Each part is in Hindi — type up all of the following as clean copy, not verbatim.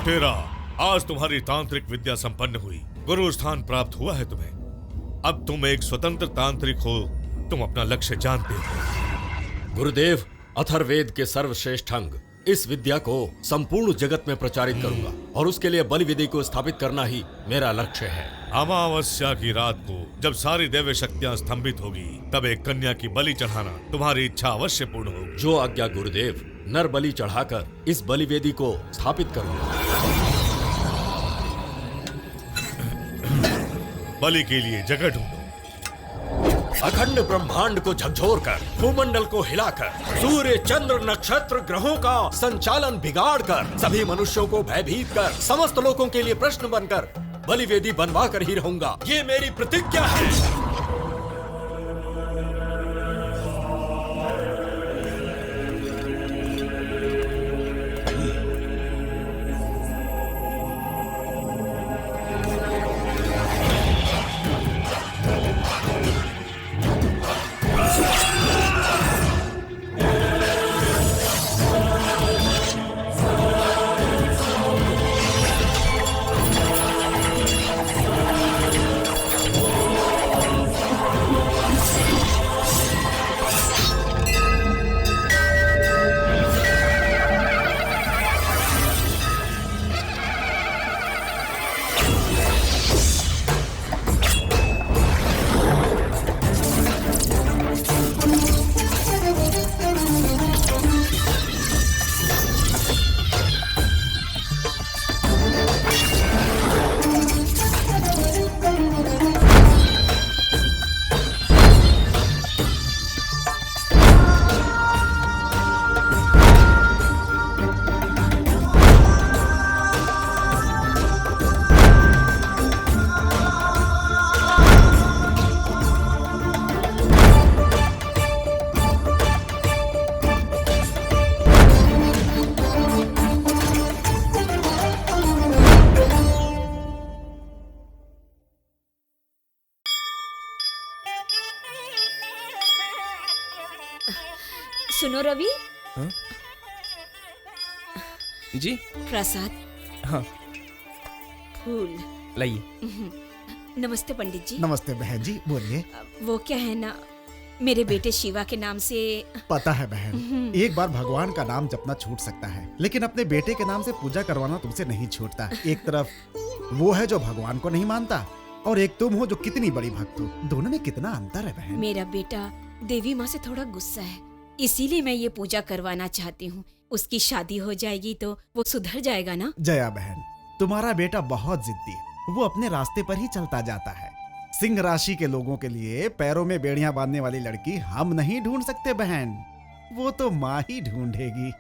लुटेरा, आज तुम्हारी तांत्रिक विद्या संपन्न हुई, गुरु स्थान प्राप्त हुआ है तुम्हें। अब तुम एक स्वतंत्र तांत्रिक हो, तुम अपना लक्ष्य जानते हो। गुरुदेव, अथर्ववेद के सर्वश्रेष्ठ अंग इस विद्या को संपूर्ण जगत में प्रचारित करूंगा और उसके लिए बलि विधि को स्थापित करना ही मेरा लक्ष्य है। अमावस्या की रात को जब सारी दैव शक्तियां स्तंभित होगी, तब एक कन्या की बलि चढ़ाना तुम्हारी इच्छा अवश्य पूर्ण होगी। जो आज्ञा गुरुदेव। नर बलि चढ़ाकर इस बलि वेदी को स्थापित करूंगा। बलि के लिए जगह ढूंढो। अखंड ब्रह्मांड को झकझोरकर, भूमंडल को हिलाकर, सूर्य चंद्र नक्षत्र ग्रहों का संचालन बिगाड़कर, सभी मनुष्यों को भयभीत कर, समस्त लोगों के लिए प्रश्न बनकर बलि वेदी बनवा कर ही रहूंगा। ये मेरी प्रतिज्ञा है। सुनो रवि। हाँ? जी प्रसाद। हाँ फूल लाइए। नमस्ते पंडित जी। नमस्ते बहन जी, बोलिए। वो क्या है ना, मेरे बेटे शिवा के नाम से। पता है बहन, एक बार भगवान का नाम जपना छूट सकता है, लेकिन अपने बेटे के नाम से पूजा करवाना तुमसे नहीं छूटता। एक तरफ वो है जो भगवान को नहीं मानता, और एक तुम हो जो कितनी बड़ी भक्त हो। दोनों में कितना अंतर है बहन। मेरा बेटा देवी माँ से थोड़ा गुस्सा है, इसीलिए मैं ये पूजा करवाना चाहती हूँ। उसकी शादी हो जाएगी तो वो सुधर जाएगा ना। जया बहन, तुम्हारा बेटा बहुत जिद्दी है, वो अपने रास्ते पर ही चलता जाता है। सिंह राशि के लोगों के लिए पैरों में बेड़ियां बांधने वाली लड़की हम नहीं ढूंढ सकते बहन, वो तो माँ ही ढूंढेगी।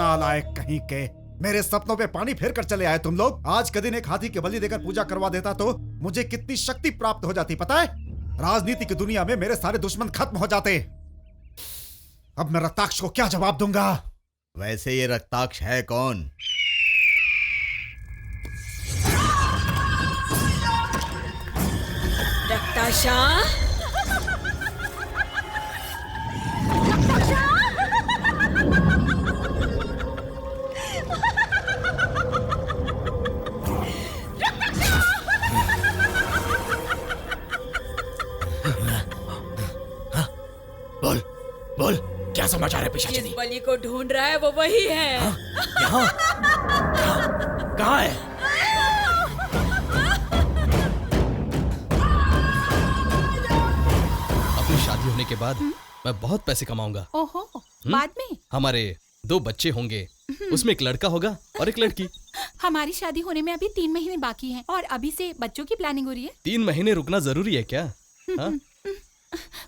नालायक कहीं के, मेरे सपनों पे पानी फेर कर चले आए तुम लोग। आज के दिन एक हाथी की बलि देकर पूजा करवा देता तो मुझे कितनी शक्ति प्राप्त हो जाती पता है। राजनीति की दुनिया में मेरे सारे दुश्मन खत्म हो जाते। अब मैं रक्ताक्ष को क्या जवाब दूंगा? वैसे ये रक्ताक्ष है कौन? रक्ताशा, बोल बोल, क्या समाचार है पिशाचिनी? जिस बलि को ढूंढ रहा है वो वही है। यहाँ? कहाँ है? अपनी शादी होने के बाद मैं बहुत पैसे कमाऊंगा। ओहो, बाद में? हमारे 2 बच्चे होंगे, उसमें एक लड़का होगा और एक लड़की। हमारी शादी होने में अभी 3 महीने बाकी हैं और अभी से बच्चों की प्लानिंग हो रही है। 3 महीने रुकना जरूरी है क्या? हाँ?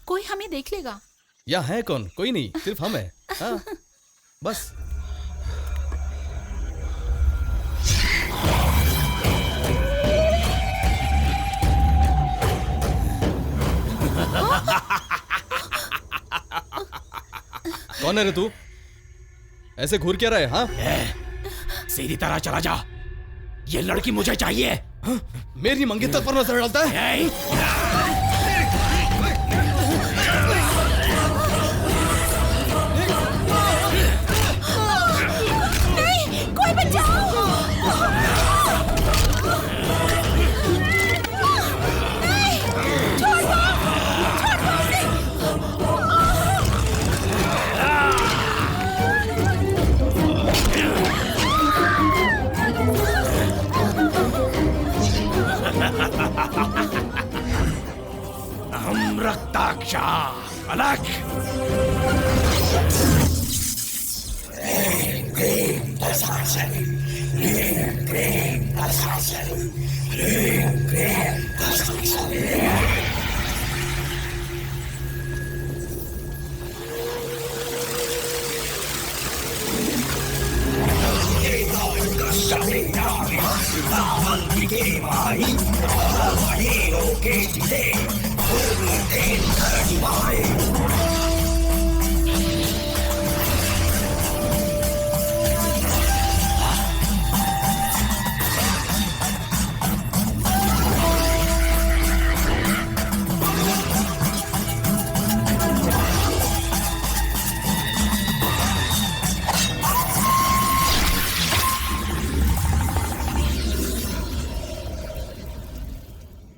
कोई हमें देख लेगा। या है कौन? कोई नहीं, सिर्फ हम हैं। हाँ, बस। कौन है रे तू? ऐसे घूर क्या रहा है? हाँ, सीधी तरह चला जा, ये लड़की मुझे चाहिए। हाँ? मेरी मंगेतर पर नजर डालता है? कोई बचाओ! हम रक्ताक्षा अलग।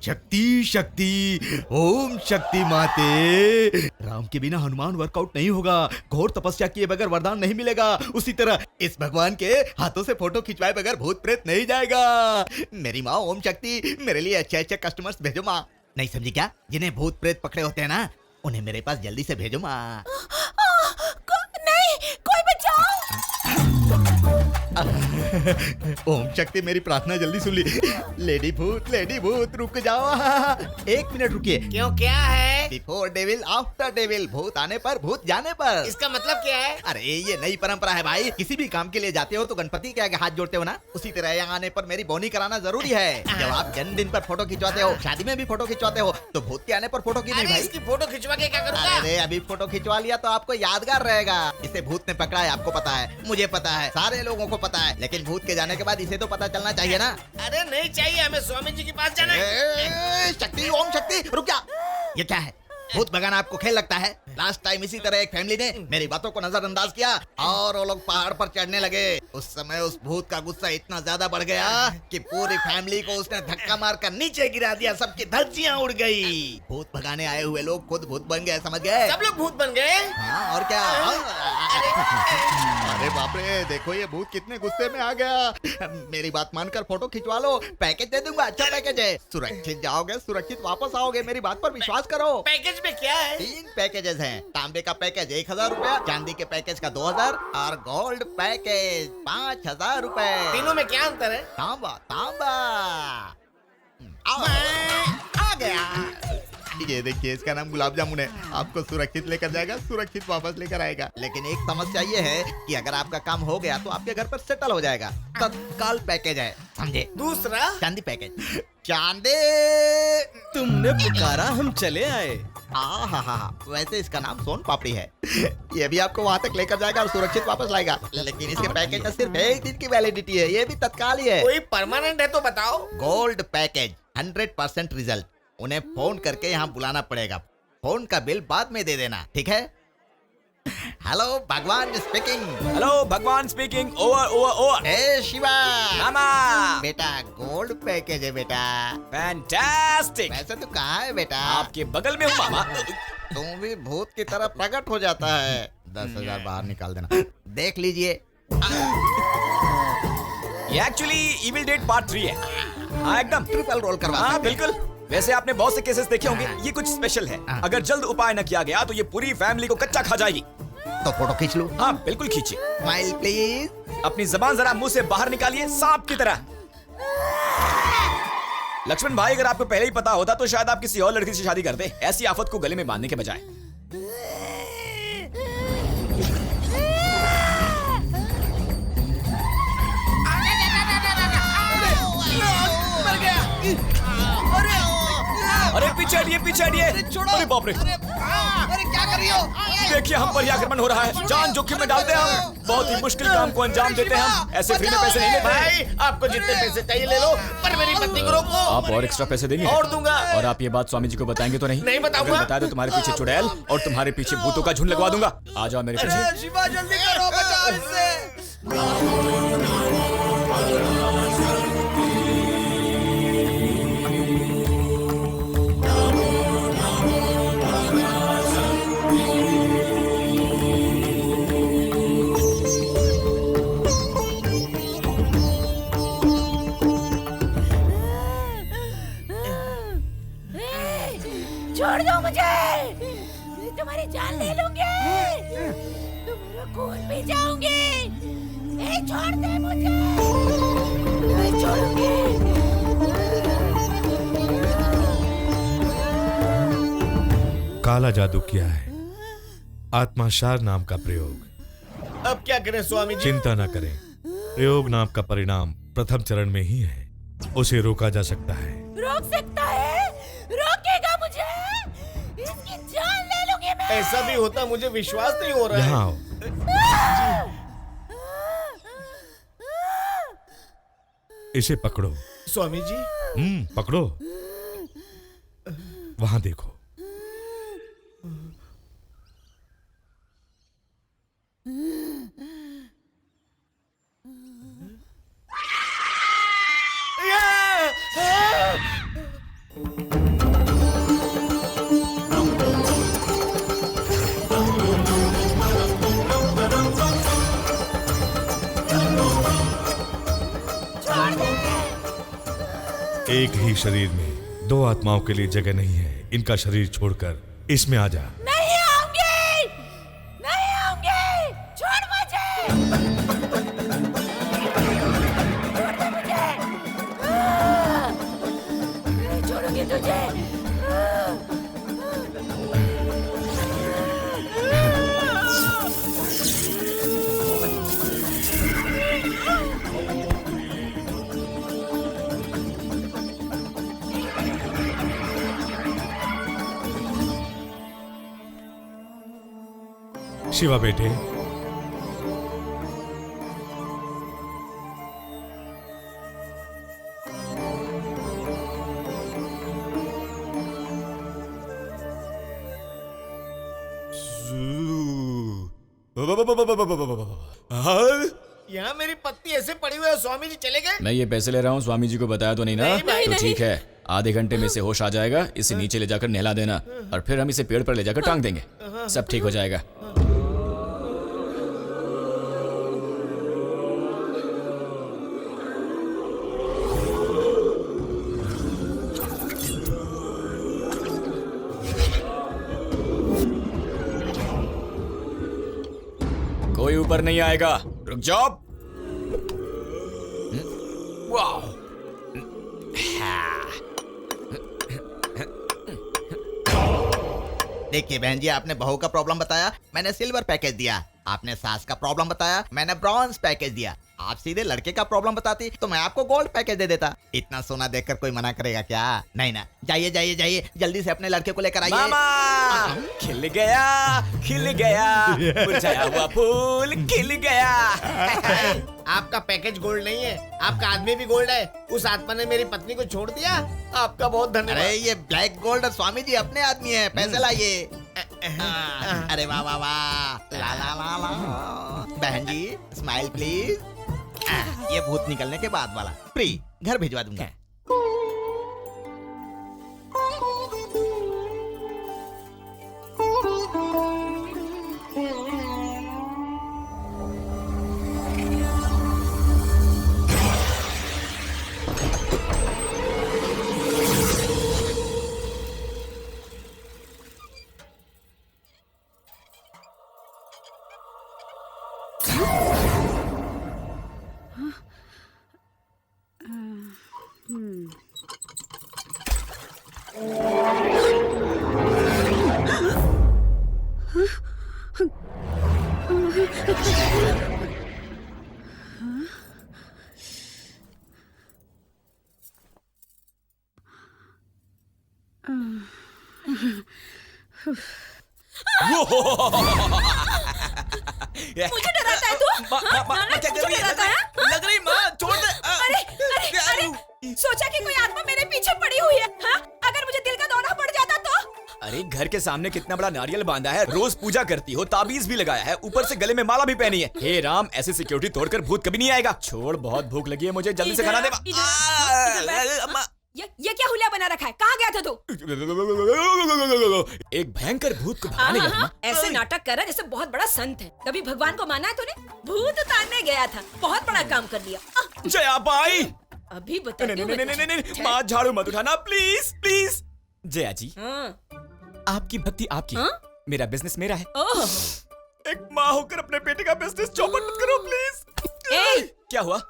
शक्ति शक्ति, ओम शक्ति माते। राम के बिना हनुमान वर्कआउट नहीं होगा, घोर तपस्या किए बगैर वरदान नहीं मिलेगा। उसी तरह इस भगवान के हाथों से फोटो खिंचवाए बगैर भूत प्रेत नहीं जाएगा। मेरी माँ ओम शक्ति, मेरे लिए अच्छे अच्छे कस्टमर्स भेजो माँ। नहीं समझी क्या? जिन्हें भूत प्रेत पकड़े होते हैं ना, उन्हें मेरे पास जल्दी से भेजो माँ। नहीं, कोई बचाओ! ओम शक्ति, मेरी प्रार्थना जल्दी सुन ली। लेडी भूत रुक जाओ। 1 मिनट रुकिए। क्यों, क्या है? बिफोर डेविल आफ्टर डेविल, भूत आने पर भूत जाने पर। इसका मतलब क्या है? अरे ये नई परंपरा है भाई। किसी भी काम के लिए जाते हो तो गणपति के आगे हाथ जोड़ते हो ना, उसी तरह यहाँ आने पर मेरी बोनी कराना जरूरी है। जब आप जन्मदिन पर फोटो खिंचवाते हो, शादी में भी फोटो खिंचवाते हो, तो भूत के आने पर फोटो क्यों नहीं अरे भाई? इसकी फोटो खिंचवा के क्या करूँगा? अरे अभी फोटो खिंचवा लिया तो आपको यादगार रहेगा। इसे भूत ने पकड़ा है, आपको पता है, मुझे पता है, सारे लोगों को पता है, लेकिन भूत के जाने के बाद इसे तो पता चलना चाहिए ना। अरे नहीं चाहिए, हमें स्वामी जी के पास जाना है। शक्ति, ओम शक्ति, रुक जा। ये क्या है? भूत भगाना आपको खेल लगता है? लास्ट टाइम इसी तरह एक फैमिली ने मेरी बातों को नजरअंदाज किया और वो लोग पहाड़ पर चढ़ने लगे। उस समय उस भूत का गुस्सा इतना ज्यादा बढ़ गया कि पूरी फैमिली को उसने धक्का मारकर नीचे गिरा दिया। सबकी धज्जियां उड़ गई। भूत भगाने आए हुए लोग खुद भूत बन गए, समझ गए? सब लोग भूत बन गए? हाँ, और क्या? अरे बाप रे, देखो ये भूत कितने गुस्से में आ गया। मेरी बात मानकर फोटो खिंचवा लो, पैकेज दे दूंगा, अच्छा पैकेज है। सुरक्षित जाओगे, सुरक्षित वापस आओगे, मेरी बात पर विश्वास करो। पैकेज में क्या है? 3 पैकेजेस हैं। तांबे का पैकेज 1000 रुपया, चांदी के पैकेज का 2000 और गोल्ड पैकेज 5000 रुपए। तीनों में क्या अंतर है? तांबा तांबा। आओ, आ गया। ये देखिए, इसका नाम गुलाब जामुन है। आपको सुरक्षित लेकर जाएगा, सुरक्षित वापस लेकर आएगा। लेकिन एक समस्या ये है कि अगर आपका काम हो गया तो आपके घर पर सेटल हो जाएगा। तत्काल पैकेज है, समझे? दूसरा चांदी पैकेज। चांदी। तुमने पुकारा, हम चले आए। हाँ, वैसे इसका नाम सोन पापड़ी है। ये भी आपको वहाँ तक लेकर जाएगा और सुरक्षित वापस लाएगा। लेकिन इसके पैकेज में सिर्फ 1 दिन की वैलिडिटी है, ये भी तत्काल ही है। कोई परमानेंट है तो बताओ। Gold package, 100% result. उन्हें फोन करके यहाँ बुलाना पड़ेगा। फोन का बिल बाद में दे देना, ठीक है? Hello Bhagwan speaking. Hello Bhagwan speaking. Over over over. ए शिवा मामा। बेटा, गोल्ड पैकेज है बेटा। फैंटास्टिक। वैसे तो कहाँ है बेटा? आपके बगल में हूँ मामा। तुम भी भूत की तरह प्रकट हो जाता है। 10,000 बाहर निकाल देना। देख लीजिए। ये एक्चुअली इविल डेड पार्ट 3 है। हाँ एकदम ट्रिपल रोल करवा। हाँ बिल्कुल। वैसे आपने बहुत से केसेस देखे होंगे, ये कुछ स्पेशल है। अगर जल्द उपाय न किया गया तो ये पूरी फैमिली को कच्चा खा जाएगी। तो फोटो खींच लूं? हाँ बिल्कुल खींचिए। Smile please. अपनी जबान जरा मुंह से बाहर निकालिए, सांप की तरह। लक्ष्मण भाई, अगर आपको पहले ही पता होता तो शायद आप किसी और लड़की से शादी करते, ऐसी आफत को गले में बांधने के बजाय। अरे पीछे हटिए, पीछे हटिए। अरे बाप रे, अरे क्या कर रही हो? देखिए हम पर ही आक्रमण हो रहा है। जान जोखिम में डालते हैं हम। बहुत ही मुश्किल काम को अंजाम देते हैं हम। ऐसे फ्री में पैसे नहीं लेते। भाई, आपको जितने पैसे चाहिए ले लो, पर मेरी पत्नी को रोको। आप और एक्स्ट्रा पैसे देंगे? और दूंगा। और आप ये बात स्वामी जी को बताएंगे तो नहीं? नहीं बताऊंगा। अगर बताया तो तुम्हारे पीछे चुड़ैल और तुम्हारे पीछे भूतों का झुंड लगवा दूंगा। आ जाओ मेरे पीछे। शिवा जल्दी करो, बचाओ इससे। छोड़ दो मुझे, मैं तुम्हारी जान ले लूंगी, तुम्हारा खून पी जाऊंगी। छोड़ दे मुझे, मैं छोड़ूंगी। काला जादू किया है, आत्माशार नाम का प्रयोग। अब क्या करें स्वामी जी? चिंता न करें, प्रयोग नाम का परिणाम प्रथम चरण में ही है। उसे रोका जा सकता है। रोक सकता है? रोकेगा मुझे? इसकी जान ले लूंगी मैं। ऐसा भी होता, मुझे विश्वास नहीं हो रहा है। यहाँ आओ। इसे पकड़ो। स्वामी जी। पकड़ो। वहां देखो। एक ही शरीर में 2 आत्माओं के लिए जगह नहीं है। इनका शरीर छोड़कर इसमें आ जा। नहीं आऊंगी, नहीं आऊंगी, छोड़ मुझे, छोड़ दे मुझे, नहीं छोड़ूंगी तुझे। शिवा बेटे, यहाँ मेरी पत्नी ऐसे पड़ी हुई है, स्वामी जी चले गए। मैं ये पैसे ले रहा हूँ, स्वामी जी को बताया तो नहीं ना? नहीं भाई, तो ठीक है, आधे घंटे में इसे होश आ जाएगा। इसे नीचे ले जाकर नहला देना और फिर हम इसे पेड़ पर ले जाकर टांग देंगे। सब ठीक हो जाएगा। कोई ऊपर नहीं आएगा। रुक जाओ। वाह। देखिए बहन जी, आपने बहू का प्रॉब्लम बताया, मैंने सिल्वर पैकेज दिया। आपने सास का प्रॉब्लम बताया, मैंने ब्रॉन्ज पैकेज दिया। आप सीधे लड़के का प्रॉब्लम बताती तो मैं आपको गोल्ड पैकेज दे देता। इतना सोना देखकर कोई मना करेगा क्या? नहीं ना। जाइए जाइए जाइए, जल्दी से अपने लड़के को लेकर आइए। मामा खिल गया मुरझाया हुआ फूल खिल गया। आपका पैकेज गोल्ड नहीं है, आपका आदमी भी गोल्ड है। उस आत्मा ने मेरी पत्नी को छोड़ दिया, आपका बहुत धन्यवाद। अरे ये ब्लैक गोल्ड स्वामी जी अपने आदमी है, पैसे लाइए। अरे वाह वाह वाह, ला ला ला ला। बहन जी स्माइल प्लीज। ये भूत निकलने के बाद वाला फ्री, घर भिजवा दूंगा। मुझे डराता है तू? क्या कर रही है? डराता है? लग रही माँ, छोड़ दे। अरे अरे अरे, सोचा कि कोई आत्मा मेरे पीछे पड़ी हुई है। हाँ? अगर मुझे दिल का दौरा पड़ जाता तो? अरे घर के सामने कितना बड़ा नारियल बांधा है, रोज पूजा करती हो, ताबीज भी लगाया है, ऊपर से गले में माला भी पहनी है। हे राम, ऐसी सिक्योरिटी तोड़कर भूत कभी नहीं आएगा। छोड़, बहुत भूख लगी है मुझे, जल्दी से खाना दे। ये क्या हुलिया बना रखा है? कहाँ गया था तू? एक भयंकर भूत को भगाने गया था। ऐसे नाटक कर रहा है जैसे बहुत बड़ा संत है। कभी भगवान को माना है तूने? भूत उतारने गया था, बहुत बड़ा काम कर लिया। जया बाई, अभी बता। नहीं, माँ झाड़ू मत उठाना प्लीज प्लीज। जया जी, आपकी भक्ति आपकी, मेरा बिजनेस मेरा है। एक माँ होकर अपने बेटे का बिजनेस चौपट मत करो प्लीज। क्या हुआ?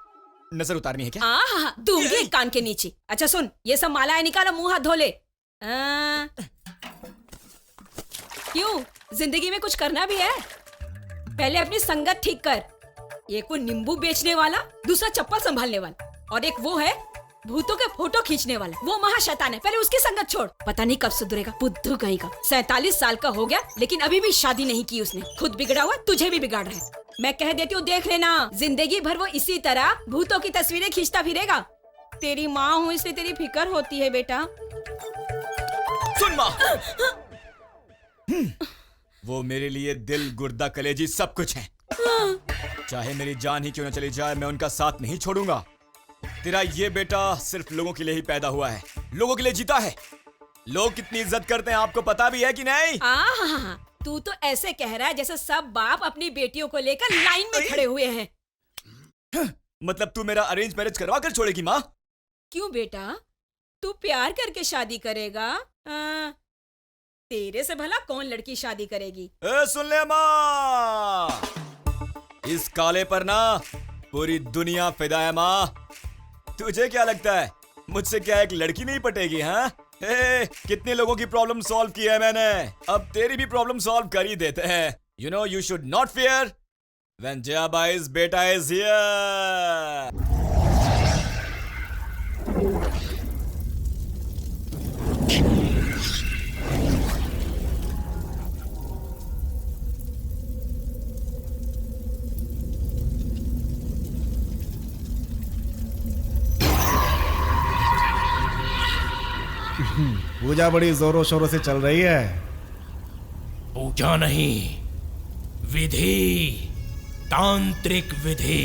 नजर उतारनी है क्या? दूंगी एक कान के नीचे। अच्छा सुन, ये सब मालाएं निकालो, मुंह हाथ धो ले। क्यों, जिंदगी में कुछ करना भी है? पहले अपनी संगत ठीक कर। एक वो नींबू बेचने वाला, दूसरा चप्पल संभालने वाला, और एक वो है भूतों के फोटो खींचने वाला। वो महाशैतान है, पहले उसकी संगत छोड़। पता नहीं कब सुधरेगा, बुद्धू कहीं का। 47 साल का हो गया लेकिन अभी भी शादी नहीं की उसने। खुद बिगड़ा हुआ, तुझे भी बिगाड़ रहा है। मैं कह देती हूँ, देख लेना, जिंदगी भर वो इसी तरह भूतों की तस्वीरें खींचता फिरेगा। तेरी माँ हूँ इसलिए तेरी फिक्र होती है बेटा। सुन माँ, वो मेरे लिए दिल, गुर्दा, कलेजी सब कुछ है। चाहे मेरी जान ही क्यों न चली जाए, मैं उनका साथ नहीं छोड़ूंगा। तेरा ये बेटा सिर्फ लोगों के लिए ही पैदा हुआ है, लोगों के लिए जीता है। लोग कितनी इज्जत करते हैं आपको पता भी है कि नहीं? तू तो ऐसे कह रहा है जैसे सब बाप अपनी बेटियों को लेकर लाइन में खड़े हुए हैं। मतलब तू मेरा अरेंज मैरिज करवा कर छोड़ेगी माँ? क्यों बेटा, तू प्यार करके शादी करेगा? तेरे से भला कौन लड़की शादी करेगी? सुन ले माँ, इस काले पर ना पूरी दुनिया फिदा है माँ। तुझे क्या लगता है मुझसे क्या एक लड़की नहीं पटेगी? हाँ, कितने लोगों की प्रॉब्लम सॉल्व की है मैंने, अब तेरी भी प्रॉब्लम सॉल्व कर ही देते हैं। You know you should not fear when जयाबाई's बेटा इज हियर। पूजा बड़ी जोरों शोरों से चल रही है। पूजा नहीं, विधि, तांत्रिक विधि।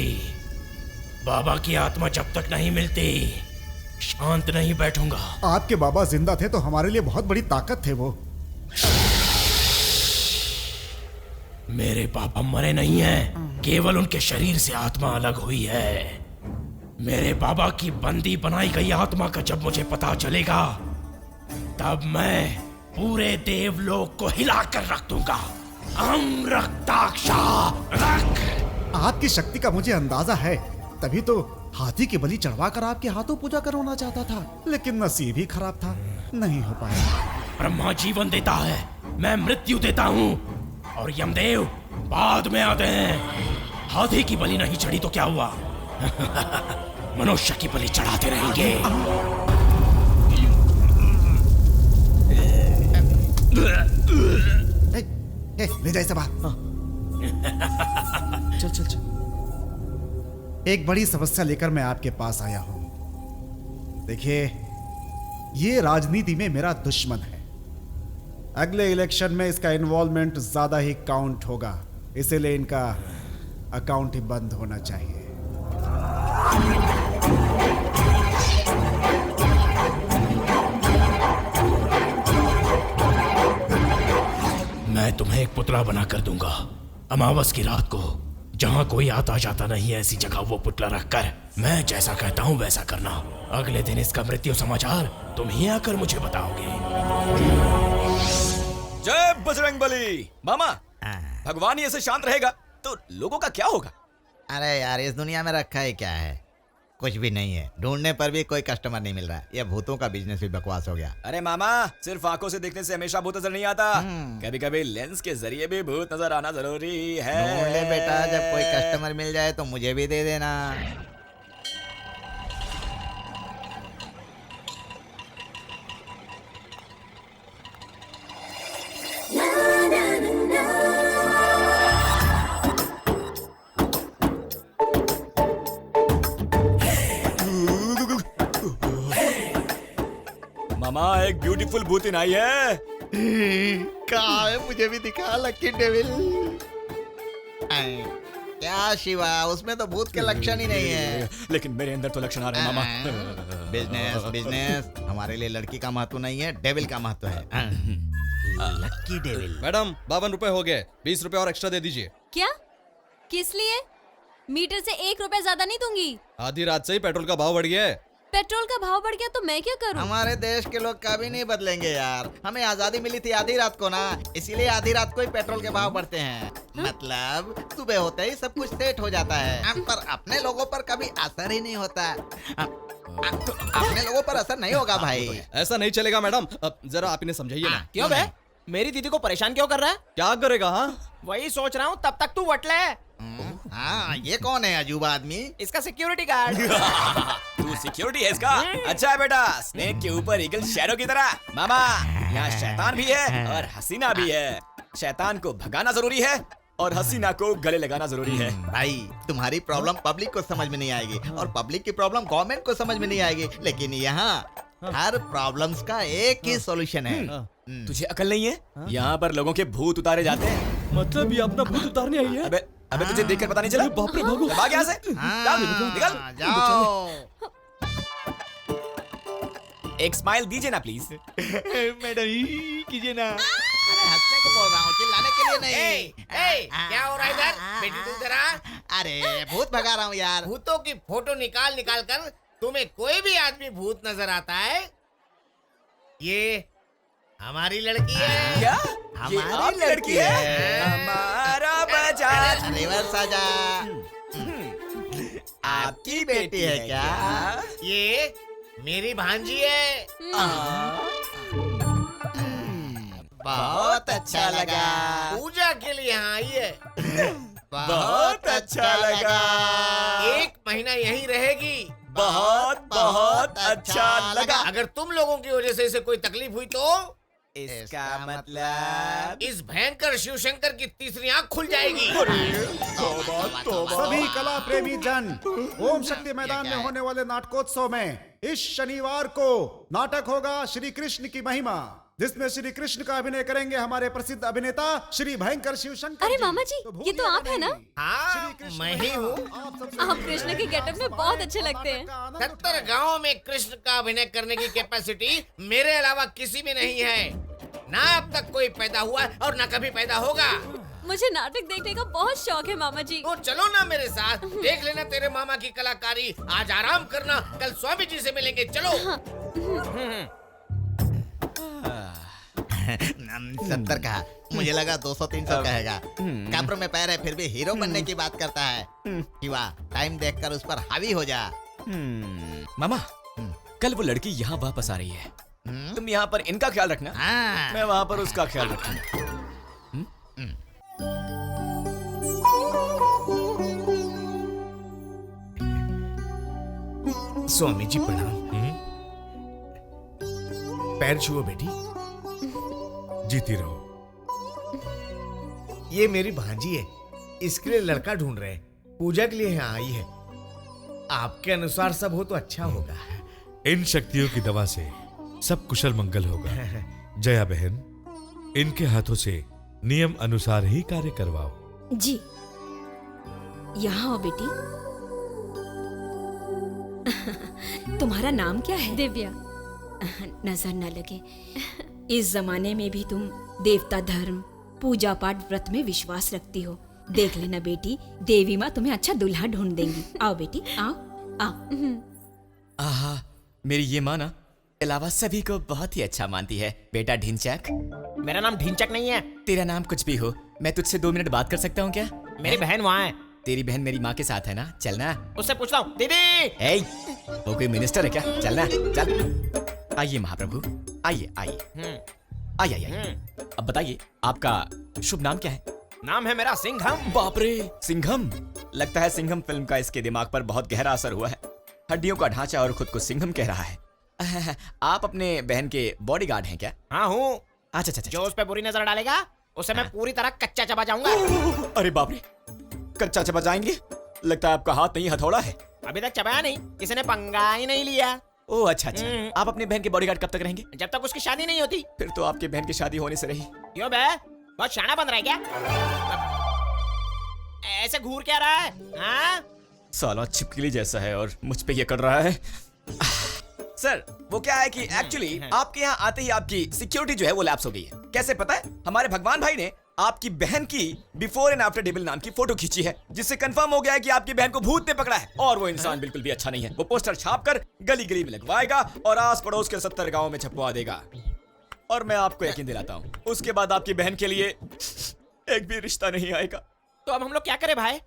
बाबा की आत्मा जब तक नहीं मिलती शांत नहीं बैठूंगा। आपके बाबा जिंदा थे तो हमारे लिए बहुत बड़ी ताकत थे वो। मेरे पापा मरे नहीं हैं, केवल उनके शरीर से आत्मा अलग हुई है। मेरे बाबा की बंदी बनाई गई आत्मा का जब मुझे पता चलेगा, तब मैं पूरे देवलोक को हिलाकर रख दूंगा। आपकी शक्ति का मुझे अंदाजा है, तभी तो हाथी की बलि चढ़वाकर आपके हाथों पूजा करवाना चाहता था, लेकिन नसीब ही खराब था, नहीं हो पाया। ब्रह्मा जीवन देता है, मैं मृत्यु देता हूँ और यमदेव बाद में आते हैं। हाथी की बलि नहीं चढ़ी तो क्या हुआ? मनुष्य की बलि चढ़ाते रहेंगे। ले जाए सब चल चल चल। एक बड़ी समस्या लेकर मैं आपके पास आया हूं। देखिए, ये राजनीति में मेरा दुश्मन है। अगले इलेक्शन में इसका इन्वॉल्वमेंट ज्यादा ही काउंट होगा, इसीलिए इनका अकाउंट ही बंद होना चाहिए। मैं तुम्हें एक पुतला बना कर दूंगा। अमावस की रात को जहां कोई आता जाता नहीं है, ऐसी जगह वो पुतला रखकर मैं जैसा कहता हूं वैसा करना। अगले दिन इसका मृत्यु समाचार तुम ही आकर मुझे बताओगे। जय बजरंगबली। मामा, भगवान ही ऐसे शांत रहेगा तो लोगों का क्या होगा? अरे यार, इस दुनिया में रखा है क्या है? कुछ भी नहीं है। ढूंढने पर भी कोई कस्टमर नहीं मिल रहा। ये भूतों का बिजनेस भी बकवास हो गया। अरे मामा, सिर्फ आंखों से देखने से हमेशा भूत नजर नहीं आता। कभी कभी लेंस के जरिए भी भूत नजर आना जरूरी है। ढूंढ ले बेटा, जब कोई कस्टमर मिल जाए तो मुझे भी दे देना। मामा, एक ब्यूटीफुल भूतिन आई है। कहाँ है? मुझे भी दिखा लकी डेविल। क्या शिवा, उसमें तो भूत के लक्षण ही नहीं है। लेकिन मेरे अंदर तो लक्षण आ रहे हैं मामा। बिजनेस बिजनेस, हमारे लिए लड़की का महत्व नहीं है, डेविल का महत्व है। Lucky devil. मैडम, 52 रुपए हो गए। 20 रुपए और एक्स्ट्रा दे दीजिए। क्या? किस लिए? मीटर से 1 रुपया ज्यादा नहीं दूंगी। आधी रात से ही पेट्रोल का भाव बढ़ गया है। पेट्रोल का भाव बढ़ गया तो मैं क्या करूं? हमारे देश के लोग कभी नहीं बदलेंगे यार। हमें आजादी मिली थी आधी रात को ना, इसीलिए आधी रात को ही पेट्रोल के भाव बढ़ते हैं। मतलब सुबह होते ही सब कुछ सेट हो जाता है, पर अपने लोगों पर कभी असर ही नहीं होता। अपने लोगों पर असर नहीं होगा भाई। ऐसा नहीं चलेगा मैडम, अब जरा आप इन्हें समझाइए ना। क्यों बे? मेरी दीदी को परेशान क्यों कर रहा है? क्या करेगा? हाँ, वही सोच रहा हूँ। तब तक तू वटले। हाँ, ये कौन है अजूबा आदमी? इसका सिक्योरिटी गार्ड। तू सिक्योरिटी है इसका? अच्छा है बेटा, स्नेक के ऊपर ईगल शैडो की तरह। मामा, यहाँ शैतान भी है और हसीना भी है। शैतान को भगाना जरूरी है और हसीना को गले लगाना जरूरी है। भाई, तुम्हारी प्रॉब्लम पब्लिक को समझ में नहीं आएगी और पब्लिक की प्रॉब्लम गवर्नमेंट को समझ में नहीं आएगी, लेकिन यहाँ हर प्रॉब्लम्स का एक ही सॉल्यूशन है। तुझे अकल नहीं है? यहाँ पर लोगों के भूत उतारे जाते हैं। मतलब ये अपना भूत उतारने आई है? अबे तुझे देखकर पता नहीं चला? बाप रे, भागो। भाग यहाँ से। निकल। जाओ। एक स्माइल दीजिए ना प्लीज। मैडम, कीजिए ना। अरे हंसने को बोल रहा हूँ, चिल्लाने के लिए नहीं। क्या हो रहा है इधर? बेटी तू जरा। अरे भूत भगा रहा हूँ यार। भूतों की फोटो निकाल निकाल कर तुम्हें कोई भी आदमी भूत नजर आता है? ये हमारी लड़की है। क्या? हमारी लड़की है। हमारा बजाज रिवर्स आजा। आपकी बेटी है क्या? ये मेरी भांजी है। बहुत अच्छा लगा। पूजा के लिए यहाँ आई है। बहुत अच्छा लगा। 1 महीना यहीं रहेगी। बहुत बहुत अच्छा लगा। अगर तुम लोगों की वजह से इसे कोई तकलीफ हुई तो इसका मतलब इस भयंकर शिव शंकर की तीसरी आंख खुल जाएगी। सभी कला प्रेमी जन, ओम शक्ति मैदान में होने वाले नाटकोत्सव में इस शनिवार को नाटक होगा श्री कृष्ण की महिमा, जिसमें श्री कृष्ण का अभिनय करेंगे हमारे प्रसिद्ध अभिनेता श्री भयंकर शिव शंकर। अरे मामा जी, ये तो आप है ना? हाँ, मैं ही हूँ। आप कृष्ण के गेटअप में बहुत अच्छे लगते हैं। 70 गाँव में कृष्ण का अभिनय करने की कैपेसिटी मेरे अलावा किसी में नहीं है। ना अब तक कोई पैदा हुआ और ना कभी पैदा होगा। मुझे नाटक देखने का बहुत शौक है मामा जी। तो चलो ना मेरे साथ, देख लेना तेरे मामा की कलाकारी। आज आराम करना, कल स्वामी जी से मिलेंगे। चलो। 70 कहा, मुझे लगा 200-300 कहेगा। कैप्रो में पैर है फिर भी हीरो बनने की बात करता है। शिवा, टाइम देखकर उस पर हावी हो जा। मामा, कल वो लड़की यहाँ वापस आ रही है। तुम यहाँ पर इनका ख्याल रखना, मैं वहाँ पर उसका ख्याल रखूंगा। स्वामी जी प्रणाम। पैर छुओ बेटी। जीती रहो। ये मेरी भांजी है, इसके लिए लड़का ढूंढ रहे हैं, पूजा के लिए यहाँ आई है। आपके अनुसार सब हो तो अच्छा होगा। इन शक्तियों की दवा से सब कुशल मंगल होगा। जया बहन, इनके हाथों से नियम अनुसार ही कार्य करवाओ। जी, यहाँ आओ बेटी। तुम्हारा नाम क्या है? दिव्या। नजर न लगे, इस जमाने में भी तुम देवता धर्म, पूजा पाठ, व्रत में विश्वास रखती हो। देख लेना बेटी, देवी माँ तुम्हें अच्छा दूल्हा ढूंढ देंगी। आओ बेटी, आओ आओ। आहा, मेरी ये माँ ना अलावा सभी को बहुत ही अच्छा मानती है। बेटा ढिंचक। मेरा नाम ढिंचक नहीं है। तेरा नाम कुछ भी हो, मैं तुझसे 2 मिनट बात कर सकता हूँ क्या? मेरी बहन वहाँ है। तेरी बहन मेरी माँ के साथ है ना, चलना। उससे पूछता हूँ। दीदी, ए, वो कोई मिनिस्टर है क्या? चलना, चल। आइए महाप्रभु, आइए आइए आइए आइए। अब बताइए, आपका शुभ नाम क्या है? नाम है मेरा सिंघम। बाप रे, सिंघम। लगता है सिंघम फिल्म का इसके दिमाग पर बहुत गहरा असर हुआ है। हड्डियों का ढांचा और खुद को सिंघम कह रहा है। आप अपने बहन के बॉडीगार्ड हैं क्या? हाँ हूँ। अच्छा अच्छा। जो उस पे बुरी नजर डालेगा उसे मैं पूरी तरह कच्चा चबा जाऊंगा। अरे बाप रे, कच्चा चबा जाएंगे? लगता है आपका हाथ नहीं हथौड़ा है। अभी तक चबाया नहीं, किसी ने पंगा ही नहीं लिया। ओह अच्छा अच्छा। आप अपनी बहन के बॉडीगार्ड कब तक रहेंगे? जब तक उसकी शादी नहीं होती। फिर तो आपकी बहन की शादी होने से रही। क्यों बे, बहुत शाना बन रहा है क्या? ऐसे घूर क्या रहा है? हाँ? साला छिपकली जैसा है और मुझ पे ये कर रहा है। सर, वो क्या है कि एक्चुअली आपके यहाँ आते ही आपकी सिक्योरिटी जो है वो लैप्स हो गई है। कैसे पता है? हमारे भगवान भाई ने आपकी बहन की बिफोर एंड आफ्टर डेबिल नाम की फोटो खींची है, जिससे कंफर्म हो गया है कि आपकी बहन को भूत ने पकड़ा है और वो इंसान बिल्कुल भी अच्छा नहीं है। वो पोस्टर छापकर गली गली में लगवाएगा और आस पड़ोस के 70 गांवों में छपवा देगा। और मैं आपको यकीन दिलाता हूँ, उसके बाद आपकी बहन के लिए एक भी रिश्ता नहीं आएगा। तो अब हम लोग क्या करें भाई?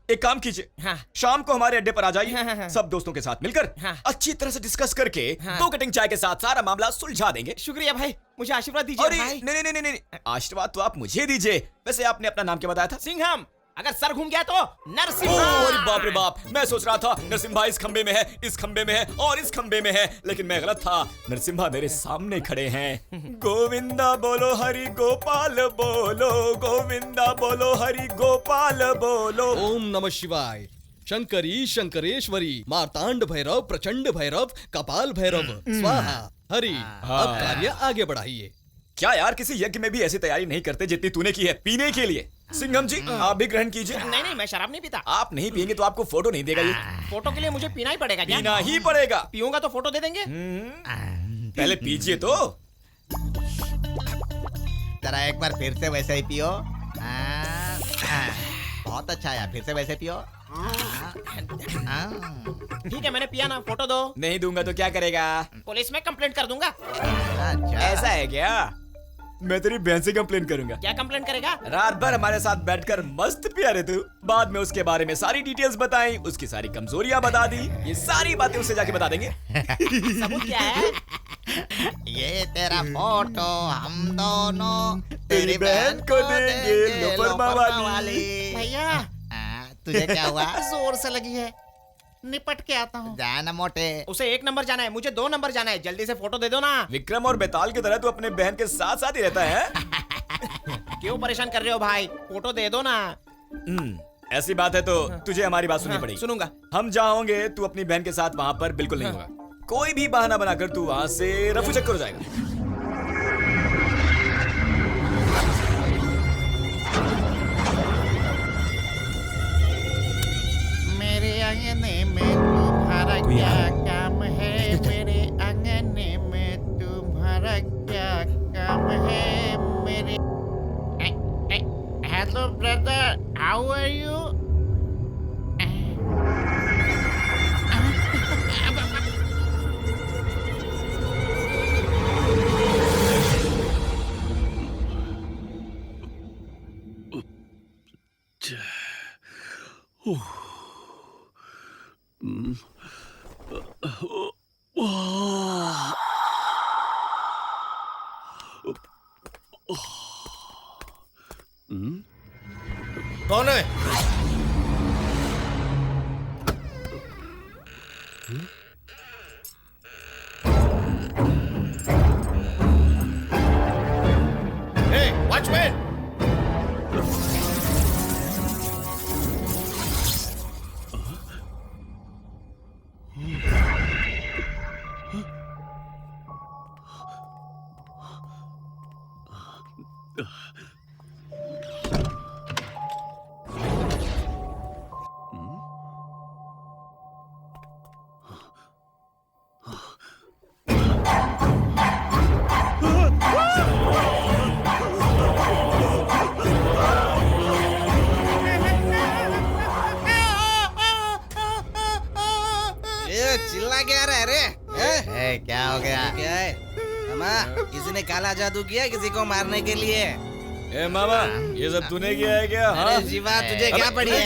एक काम कीजिए, हाँ। शाम को हमारे अड्डे पर आ जाइए। हाँ। सब दोस्तों के साथ मिलकर अच्छी तरह से डिस्कस करके 2 कटिंग चाय के साथ सारा मामला सुलझा देंगे। शुक्रिया भाई, मुझे आशीर्वाद दीजिए अरे भाई। नहीं, आशीर्वाद तो आप मुझे दीजिए। वैसे आपने अपना नाम क्या बताया था? सिंघम। अगर सर घूम गया तो नरसिम्हा। अरे बाप रे बाप, मैं सोच रहा था नरसिम्हा इस खंबे में है, इस खंबे में है और इस खंबे में है, लेकिन मैं गलत था। नरसिम्हा मेरे सामने खड़े हैं। गोविंदा बोलो हरि गोपाल बोलो, गोविंदा बोलो हरि गोपाल बोलो। ओम नमः शिवाय। शंकरी शंकरेश्वरी, मार्तांड भैरव, प्रचंड भैरव, कपाल भैरव, स्वाहा। हरि, अब कार्य आगे बढ़ाइए। क्या यार, किसी यज्ञ में भी ऐसी तैयारी नहीं करते जितनी तूने की है पीने के लिए। सिंघम जी, आप भी ग्रहण कीजिए। नहीं, मैं शराब नहीं पीता। आप नहीं पियेंगे तो आपको फोटो नहीं देगा ये। फोटो के लिए मुझे पीना ही पड़ेगा क्या? पीना ही पड़ेगा। पीऊंगा तो फोटो दे देंगे। पहले पीजिए तो। जरा एक बार फिर से वैसे ही पियो। बहुत अच्छा है, फिर से वैसे पियो। ठीक है, मैंने पिया ना, फोटो दो। नहीं दूंगा तो क्या करेगा? पुलिस में कंप्लेंट कर दूंगा। ऐसा है क्या? मैं तेरी बहन से कंप्लेन करूंगा। क्या कंप्लेंट करेगा? रात भर हमारे साथ बैठकर मस्त पिया रे तू, बाद में उसके बारे में सारी डिटेल्स बताई, उसकी सारी कमजोरियां बता दी। ये सारी बातें उससे जाके बता देंगे। सबूत क्या है? ये तेरा फोटो हम दोनों तेरी बहन को देंगे लोफरमा वाली। भैया, तुझे क्या हुआ? जोर से लगी है, निपट के आता हूँ। जाना मोटे। उसे 1 नंबर जाना है, मुझे 2 नंबर जाना है। जल्दी से फोटो दे दो ना। विक्रम और बेताल की तरह तू अपने बहन के साथ साथ ही रहता है। क्यों परेशान कर रहे हो भाई? फोटो दे दो ना। ऐसी बात है तो तुझे हमारी बात सुननी पड़ेगी। सुनूंगा। हम जहाँ होंगे तू अपनी बहन के साथ वहाँ पर बिल्कुल नहीं होगा। कोई भी बहाना बनाकर तू वहाँ से रफू चक्कर हो जाएगा। मेरे अंगने में तुम्हारा क्या काम है? मेरे अंगने में तुम्हारा क्या काम है? मेरे hello brother, how are you? कौन है? वॉचमैन! चिल्ला क्या रहा है रे? क्या हो गया? क्या है मामा? किसी ने काला जादू किया किसी को मारने के लिए? ए मामा, ये सब तूने किया है क्या? हाँ? अरे जीवा, तुझे क्या पड़ी है?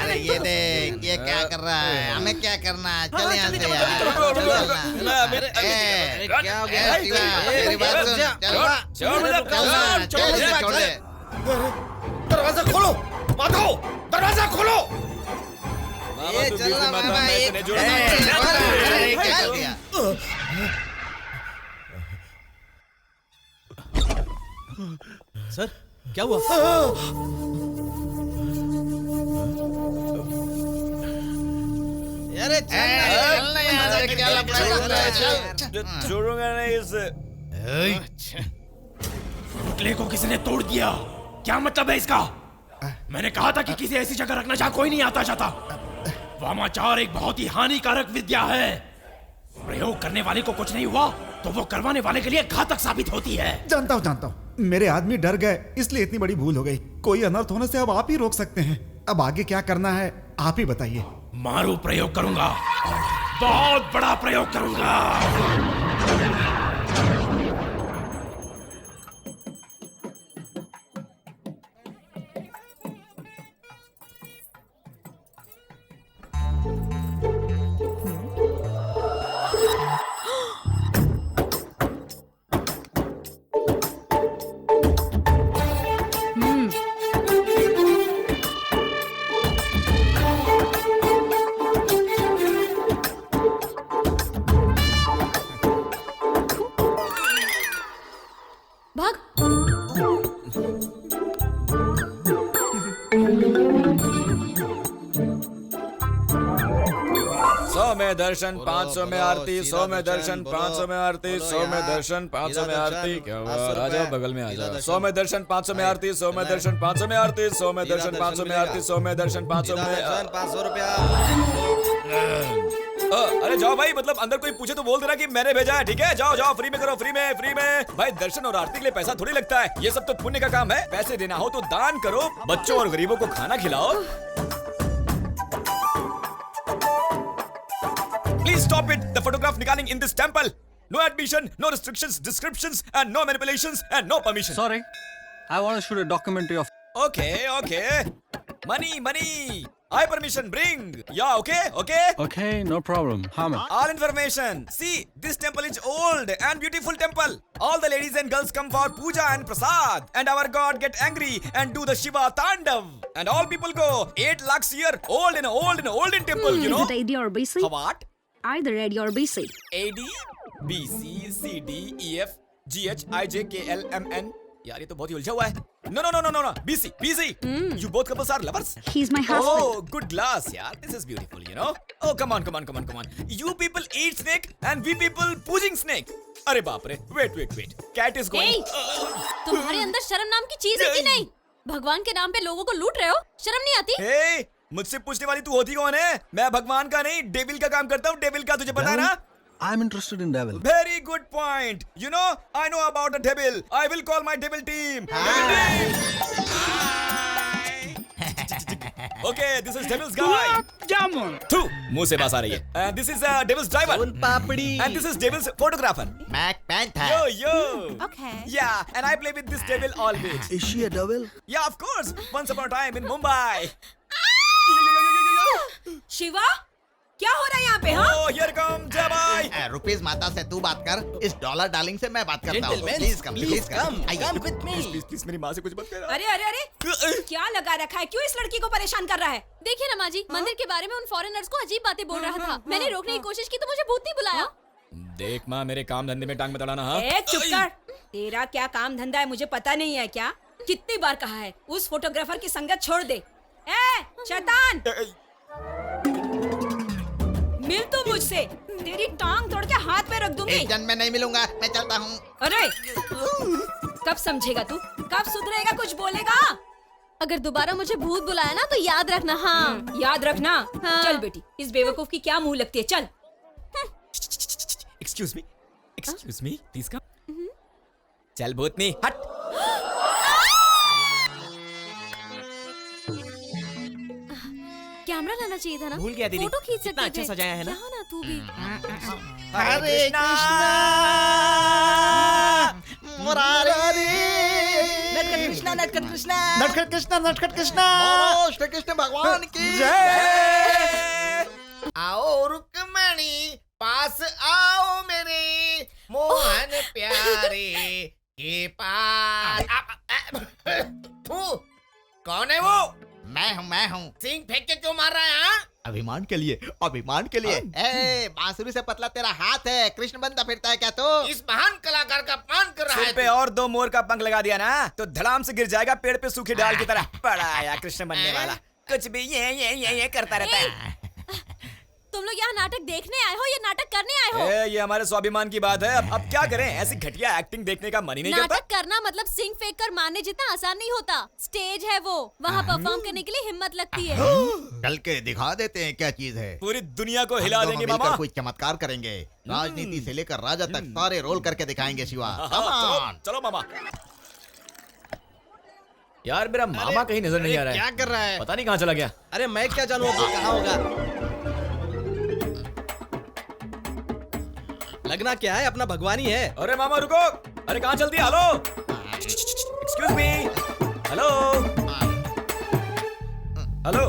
अरे ये देख, ये क्या कर रहा है? हमें क्या करना है? चल यहाँ से यार। क्या हो गया जीवा? मेरी बात सुन। चल छोड़ दे। दरवाजा खोलो! माधो! दरवाजा खोलो! ये चलना मामा, एक क्या दिया? सर, क्या हुआ? अरे चलना यहाँ से, क्या लफड़ा कर रहा है? चल। छोड़ूंगा नहीं इसे। पुतले को किसने तोड़ दिया? क्या मतलब है इसका? मैंने कहा था कि किसी ऐसी जगह रखना जहाँ कोई नहीं आता जाता। वामाचार एक बहुत ही हानिकारक विद्या है। प्रयोग करने वाले को कुछ नहीं हुआ तो वो करवाने वाले के लिए घातक साबित होती है। जानता हूँ। मेरे आदमी डर गए, इसलिए इतनी बड़ी भूल हो गई। कोई अनर्थ होने से अब आप ही रोक सकते हैं। अब आगे क्या करना है आप ही बताइए। मारू प्रयोग करूंगा, बहुत बड़ा प्रयोग करूंगा। भाग। 100 में दर्शन, 500 में आरती, 100 में दर्शन, 500 में आरती, 100 में दर्शन, 500 में आरती। क्या हुआ? आ जाओ बगल में आ जाओ। 100 में दर्शन, 500 में आरती, 100 में दर्शन, 500 में आरती, 100 में दर्शन, 500 में आरती, 100 में दर्शन, 500 में 500 रुपया। अरे जाओ भाई, मतलब अंदर कोई पूछे तो बोल देना कि मैंने भेजा है, ठीक है? जाओ जाओ, फ्री में करो, फ्री में। भाई दर्शन और आरती के लिए पैसा थोड़ी लगता है, ये सब तो पुण्य का काम है। पैसे देना हो तो दान करो, बच्चों और गरीबों को खाना खिलाओ। Please stop it! The photograph निकालिंग in this temple. No admission, no restrictions, descriptions, and no manipulations, and no permission. Sorry, I want to shoot a documentary of. Okay. Money. I permission, bring. Yeah, okay. Okay, no problem. How much? All information. See, this temple is old and beautiful temple. All the ladies and girls come for puja and prasad, and our God get angry and do the Shiva Tandav, and all people go 8 lakhs year old in olden temple. You know? Is it AD or BC? What? Either AD or BC. AD, BC, CD, EF, GH, IJ, KL, MN. यार ये तो बहुत ही उलझा हुआ है। No. BC. You both couples are lovers. He's my husband. Oh, good glass, यार. This is beautiful, you know. Oh, come on. You people eat snake and we people पूजिंग snake. अरे बाप रे. Wait. Cat is going. तुम्हारे अंदर शर्म नाम की चीज है कि नहीं? भगवान के नाम पे लोगों को लूट रहे हो, शर्म नहीं आती? Hey, मुझसे पूछने वाली तू होती कौन है? मैं भगवान का नहीं, डेविल का काम करता हूँ। डेविल का तुझे पता है ना? I'm interested in devil. Very good point. You know, I know about the devil. I will call my devil team. Okay, this is devil's guy. Jamun. Two. मुंह से बात आ रही है. And this is devil's driver. उन पापड़ी। And this is devil's photographer. Black Panther. Yo. Okay. Yeah, and I play with this devil always. Is she a devil? Yeah, of course. Once upon a time in Mumbai. Shiva, क्या हो रहा है यहाँ पे? हाँ, here come जय भाई। रुपीज माता से तू बात कर, इस डॉलर डार्लिंग से मैं बात करता हूँ। Gentlemen, please come, please come. come with me. Please मेरी माँ से कुछ मत कहना। अरे अरे अरे, क्या लगा रखा है? क्यों इस लड़की को परेशान कर रहा है? देखिए ना माँ जी, मंदिर के बारे में उन फॉरेनर्स को अजीब बातें बोल रहा था। मैंने रोकने की कोशिश की तो मुझे भूत नहीं बुलाया। देख माँ, मेरे काम धंधे में टांग मत अड़ाना। हाँ, ए, चुप कर। तेरा क्या काम धंधा है मुझे पता नहीं है क्या? कितनी बार कहा है उस फोटोग्राफर की संगत छोड़ दे। ए शैतान, मिल तू मुझसे, तेरी टांग तोड़ के हाथ पे रख दूंगी। एक जन्म में नहीं मिलूंगा, मैं चलता हूँ। अरे कब समझेगा तू? कब सुधरेगा? कुछ बोलेगा? अगर दोबारा मुझे भूत बुलाया ना तो याद रखना। हाँ, याद रखना। हाँ। चल बेटी, इस बेवकूफ की क्या मुंह लगती है? चल। Excuse me, please come. चल भूतनी, हट। कैमरा लाना चाहिए था ना। भूल गया दीदी। फोटो खींच सकते थे। अच्छा सजाया है ना। क्या ना तू भी। हरे कृष्णा मुरारी, नटखट कृष्णा, नटखट कृष्णा, नटखट कृष्णा, नटखट कृष्णा। बोलो श्री कृष्ण भगवान की जय। आओ रुक्मणी, पास आओ मेरे मोहन प्यारे के पास। कौन है वो? मैं हूँ। सिंह फेंक के क्यों मार रहा है? हाँ? अभिमान के लिए, अभिमान के लिए। ए, बांसुरी से पतला तेरा हाथ है, कृष्ण बनता फिरता है क्या तू? इस महान कलाकार का अपमान कर रहा सिर है पे तू। और 2 मोर का पंख लगा दिया ना तो धड़ाम से गिर जाएगा पेड़ पे सूखी डाल की तरह। बड़ा आया कृष्ण बनने वाला, कुछ भी ये करता रहता है। तुम लोग यहाँ नाटक देखने आए हो या नाटक करने आए हो? ये हमारे स्वाभिमान की बात है। अब क्या करें, ऐसी घटिया एक्टिंग देखने का मन ही नहीं करता। नाटक करना मतलब सिंग फेंक कर मारने जितना आसान नहीं होता। स्टेज है वो, वहाँ परफॉर्म करने के लिए हिम्मत लगती है। चल के दिखा देते हैं क्या चीज है। पूरी दुनिया को हिला हम दोनों देंगे मिलकर मामा। कोई चमत्कार करेंगे। राजनीति से लेकर राजा तक सारे रोल करके दिखाएंगे शिवा। Come on। चलो मामा। यार मेरा मामा कहीं नजर नहीं आ रहा है। क्या कर रहा है? पता नहीं कहाँ चला गया। अरे मैं क्या जानूं अब कहाँ होगा। लगना क्या है, अपना भगवान ही है। अरे मामा रुको, अरे कहाँ चल दिया? Hello, excuse me, hello hello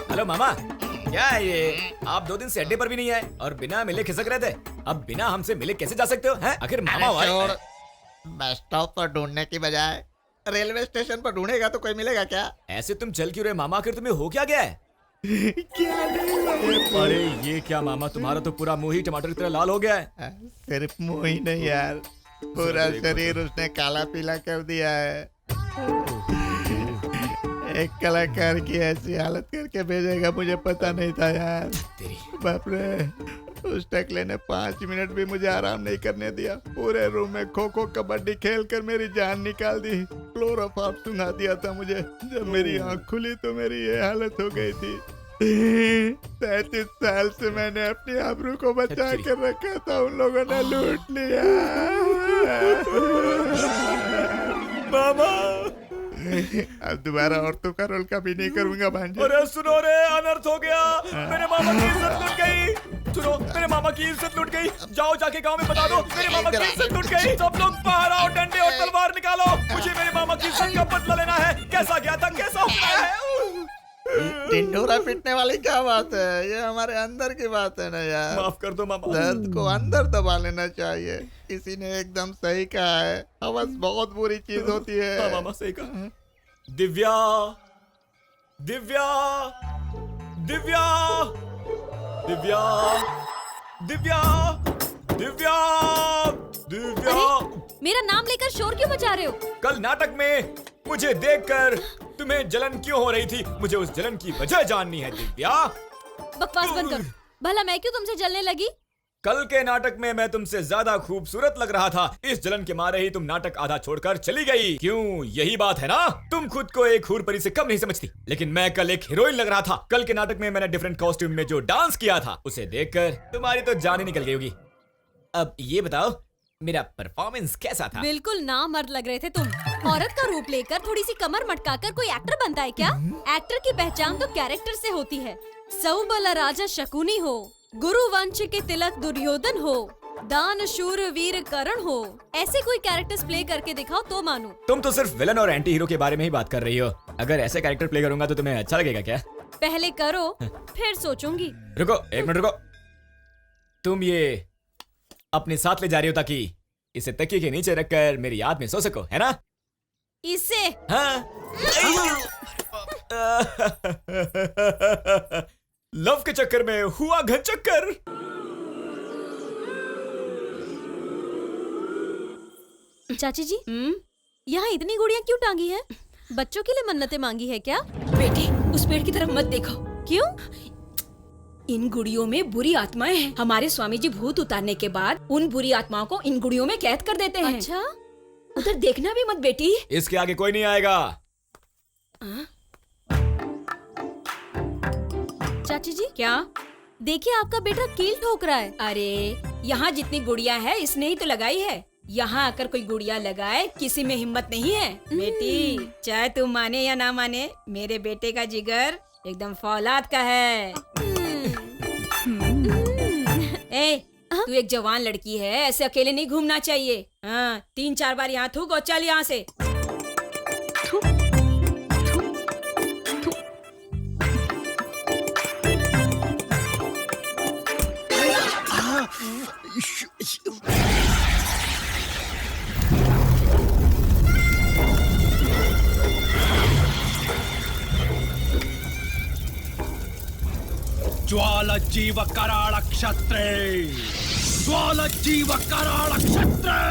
hello मामा, क्या है ये? आप 2 दिन से अड्डे पर भी नहीं आए और बिना मिले खिसक रहे थे। अब बिना हमसे मिले कैसे जा सकते हो? हैं? आखिर मामा हुआ। बस स्टॉप पर ढूंढने की बजाय रेलवे स्टेशन पर ढूंढेगा तो कोई मिलेगा क्या? ऐसे तुम चल क्यों रहे मामा? आखिर तुम्हें हो क्या गया है? क्या नहीं? अरे ये क्या मामा, तुम्हारा तो पूरा मुंह ही टमाटर की तरह लाल हो गया है। सिर्फ मुंह ही नहीं यार, पूरा शरीर उसने काला पीला कर दिया है। एक कलाकार की ऐसी हालत करके भेजेगा मुझे पता नहीं था यार। बाप रे, उस टकले ने 5 मिनट भी मुझे आराम नहीं करने दिया। पूरे रूम में खो खो कबड्डी खेल कर मेरी जान निकाल दी। क्लोरोफॉर्म सुंघा दिया था मुझे। जब मेरी आंख खुली तो मेरी ये हालत हो गई थी। 33 साल से मैंने अपनी आबरू को बचा कर रखा था, उन लोगों ने लूट लिया। मामा अब दोबारा औरतों का रोल कभी नहीं करूंगा भांजे। अरे सुनो रे, अनर्थ हो गया। मेरे मामा की इज्जत लुट गई। सुनो, मेरे मामा की इज्जत लुट गई। जाओ जाके गांव में बता दो, मेरे मामा की इज्जत लुट गई। सब लोग बाहर आओ, डंडे और तलवार निकालो। मुझे मेरे मामा की इज्जत का बदला लेना है। कैसा गया था, कैसा हुआ है? ढिंढोरा पीटने वाली क्या बात है? ये हमारे अंदर की बात है ना यार। माफ कर दो मामा। दर्द को अंदर दबा लेना चाहिए। किसी ने एकदम सही कहा है, हवस बहुत बुरी चीज होती है। हाँ मामा, सही कहा। दिव्या, दिव्या, दिव्या, दिव्या, दिव्या, दिव्या, दिव्या। मेरा नाम लेकर शोर क्यों मचा रहे हो? कल नाटक में मुझे देखकर तुम्हें जलन क्यों हो रही थी? मुझे उस जलन की वजह जाननी है दिव्या। बकवास बंद करो। भला मैं क्यों तुमसे जलने लगी? कल के नाटक में मैं तुमसे ज्यादा खूबसूरत लग रहा था। इस जलन के मारे ही तुम नाटक आधा छोड़कर चली गई। क्यों? यही बात है ना? तुम खुद को एक हूर परी से कम नहीं समझती, लेकिन मैं कल एक हीरोइन लग रहा था। कल के नाटक में मैंने डिफरेंट कॉस्ट्यूम में जो डांस किया था, उसे देखकर तुम्हारी तो जान ही निकल गई होगी। अब ये बताओ, मेरा परफॉर्मेंस कैसा था? बिल्कुल नामर्द लग रहे थे तुम। औरत का रूप लेकर थोड़ी सी कमर मटकाकर कोई एक्टर बनता है क्या? एक्टर की पहचान तो कैरेक्टर से होती है। सौबला राजा शकुनी हो, गुरु वंश के तिलक दुर्योधन हो, दान शूर वीर करण हो, ऐसे कोई कैरेक्टर्स प्ले करके दिखाओ तो मानो। तुम तो सिर्फ विलन और एंटी हीरो के बारे में ही बात कर रही हो। अगर ऐसे कैरेक्टर प्ले करूंगा तो तुम्हें अच्छा लगेगा क्या? पहले करो फिर सोचूंगी। रुको, एक मिनट रुको। तुम ये अपने साथ ले जा रही हो ताकि इसे तकिए के नीचे रखकर मेरी याद में सो सको, है ना? इससे हाँ। लव के चक्कर में हुआ घन चक्कर। चाची जी, यहाँ इतनी गुड़ियाँ क्यों टांगी है? बच्चों के लिए मन्नतें मांगी है क्या? बेटी, उस पेड़ की तरफ मत देखो। क्यों? इन गुड़ियों में बुरी आत्माएं हैं। हमारे स्वामी जी भूत उतारने के बाद उन बुरी आत्माओं को इन गुड़ियों में कैद कर देते हैं। अच्छा? उधर देखना भी मत बेटी। इसके आगे कोई नहीं आएगा। चाची जी, क्या? देखिए आपका बेटा कील ठोक रहा है। अरे यहाँ जितनी गुड़िया है इसने ही तो लगाई है। यहाँ आकर कोई गुड़िया लगाए किसी में हिम्मत नहीं है। बेटी, चाहे तू माने या ना माने, मेरे बेटे का जिगर एकदम फौलाद का है। ए, तू एक जवान लड़की है, ऐसे अकेले नहीं घूमना चाहिए। हाँ, 3-4 बार यहाँ थूक और चल यहाँ से। ज्वालजीव कराळ क्षत्रे, ज्वालजीव कराळ क्षत्रे,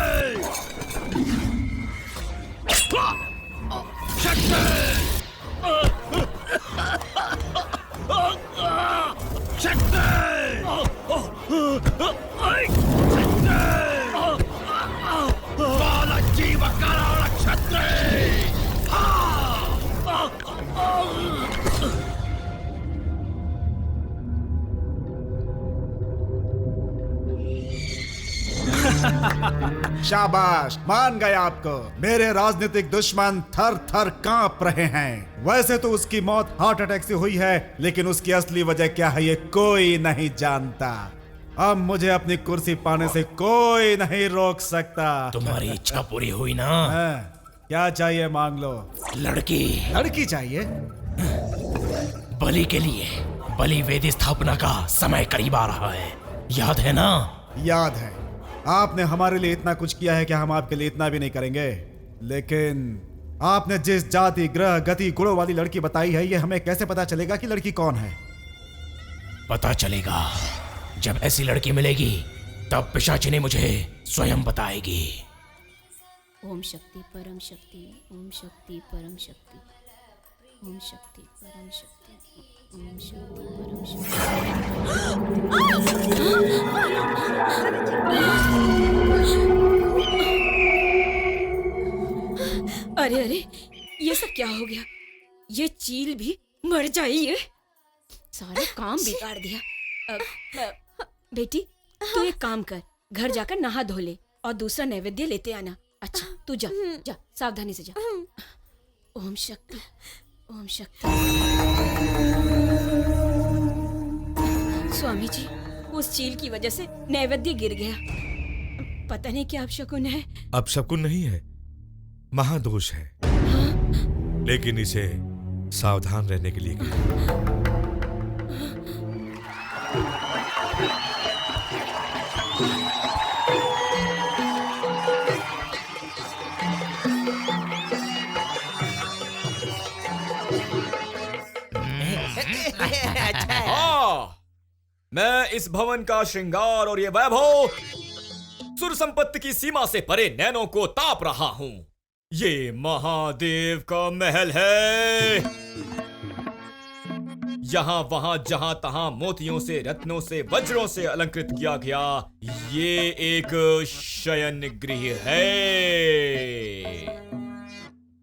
क्षत्रे, ज्वालजीव कराळ क्षत्रे। शाबाश, मान गए आपको। मेरे राजनीतिक दुश्मन थर थर कांप रहे हैं। वैसे तो उसकी मौत हार्ट अटैक से हुई है, लेकिन उसकी असली वजह क्या है ये कोई नहीं जानता। अब मुझे अपनी कुर्सी पाने से कोई नहीं रोक सकता। तुम्हारी इच्छा पूरी हुई ना? क्या चाहिए मांग लो। लड़की। लड़की चाहिए? बलि के लिए बलि वेदी स्थापना का समय करीब आ रहा है, याद है ना? याद है। आपने हमारे लिए इतना कुछ किया है, क्या हम आपके लिए इतना भी नहीं करेंगे? लेकिन आपने जिस जाति, ग्रह, गति, गुणों वाली लड़की बताई है, ये हमें कैसे पता चलेगा कि लड़की कौन है? पता चलेगा जब ऐसी लड़की मिलेगी, तब पिशाचिनी मुझे स्वयं बताएगी। ओम शक्ति परम शक्ति, ओम शक्ति परम शक्ति, ओम शक्ति परम शक्ति, ओम शक्ति परम शक्ति। अरे अरे, ये सब क्या हो गया? ये चील भी मर जाए। ये सारे काम बिगाड़ दिया। बेटी, तू एक काम कर, घर जाकर नहा धो ले और दूसरा नैवेद्य लेते आना। अच्छा, तू जा जा, सावधानी से जा। ओम शक्ति, ओम शक्ति। स्वामी जी, उस चील की वजह से नैवेद्य गिर गया। पता नहीं क्या अपशकुन है। अपशकुन नहीं है, महादोष है। लेकिन इसे सावधान रहने के लिए कहा। हाँ, मैं इस भवन का श्रृंगार और ये वैभव सुर संपत्ति की सीमा से परे नैनों को ताप रहा हूं। ये महादेव का महल है। यहां वहां जहां तहां मोतियों से, रत्नों से, वज्रों से अलंकृत किया गया ये एक शयन गृह है।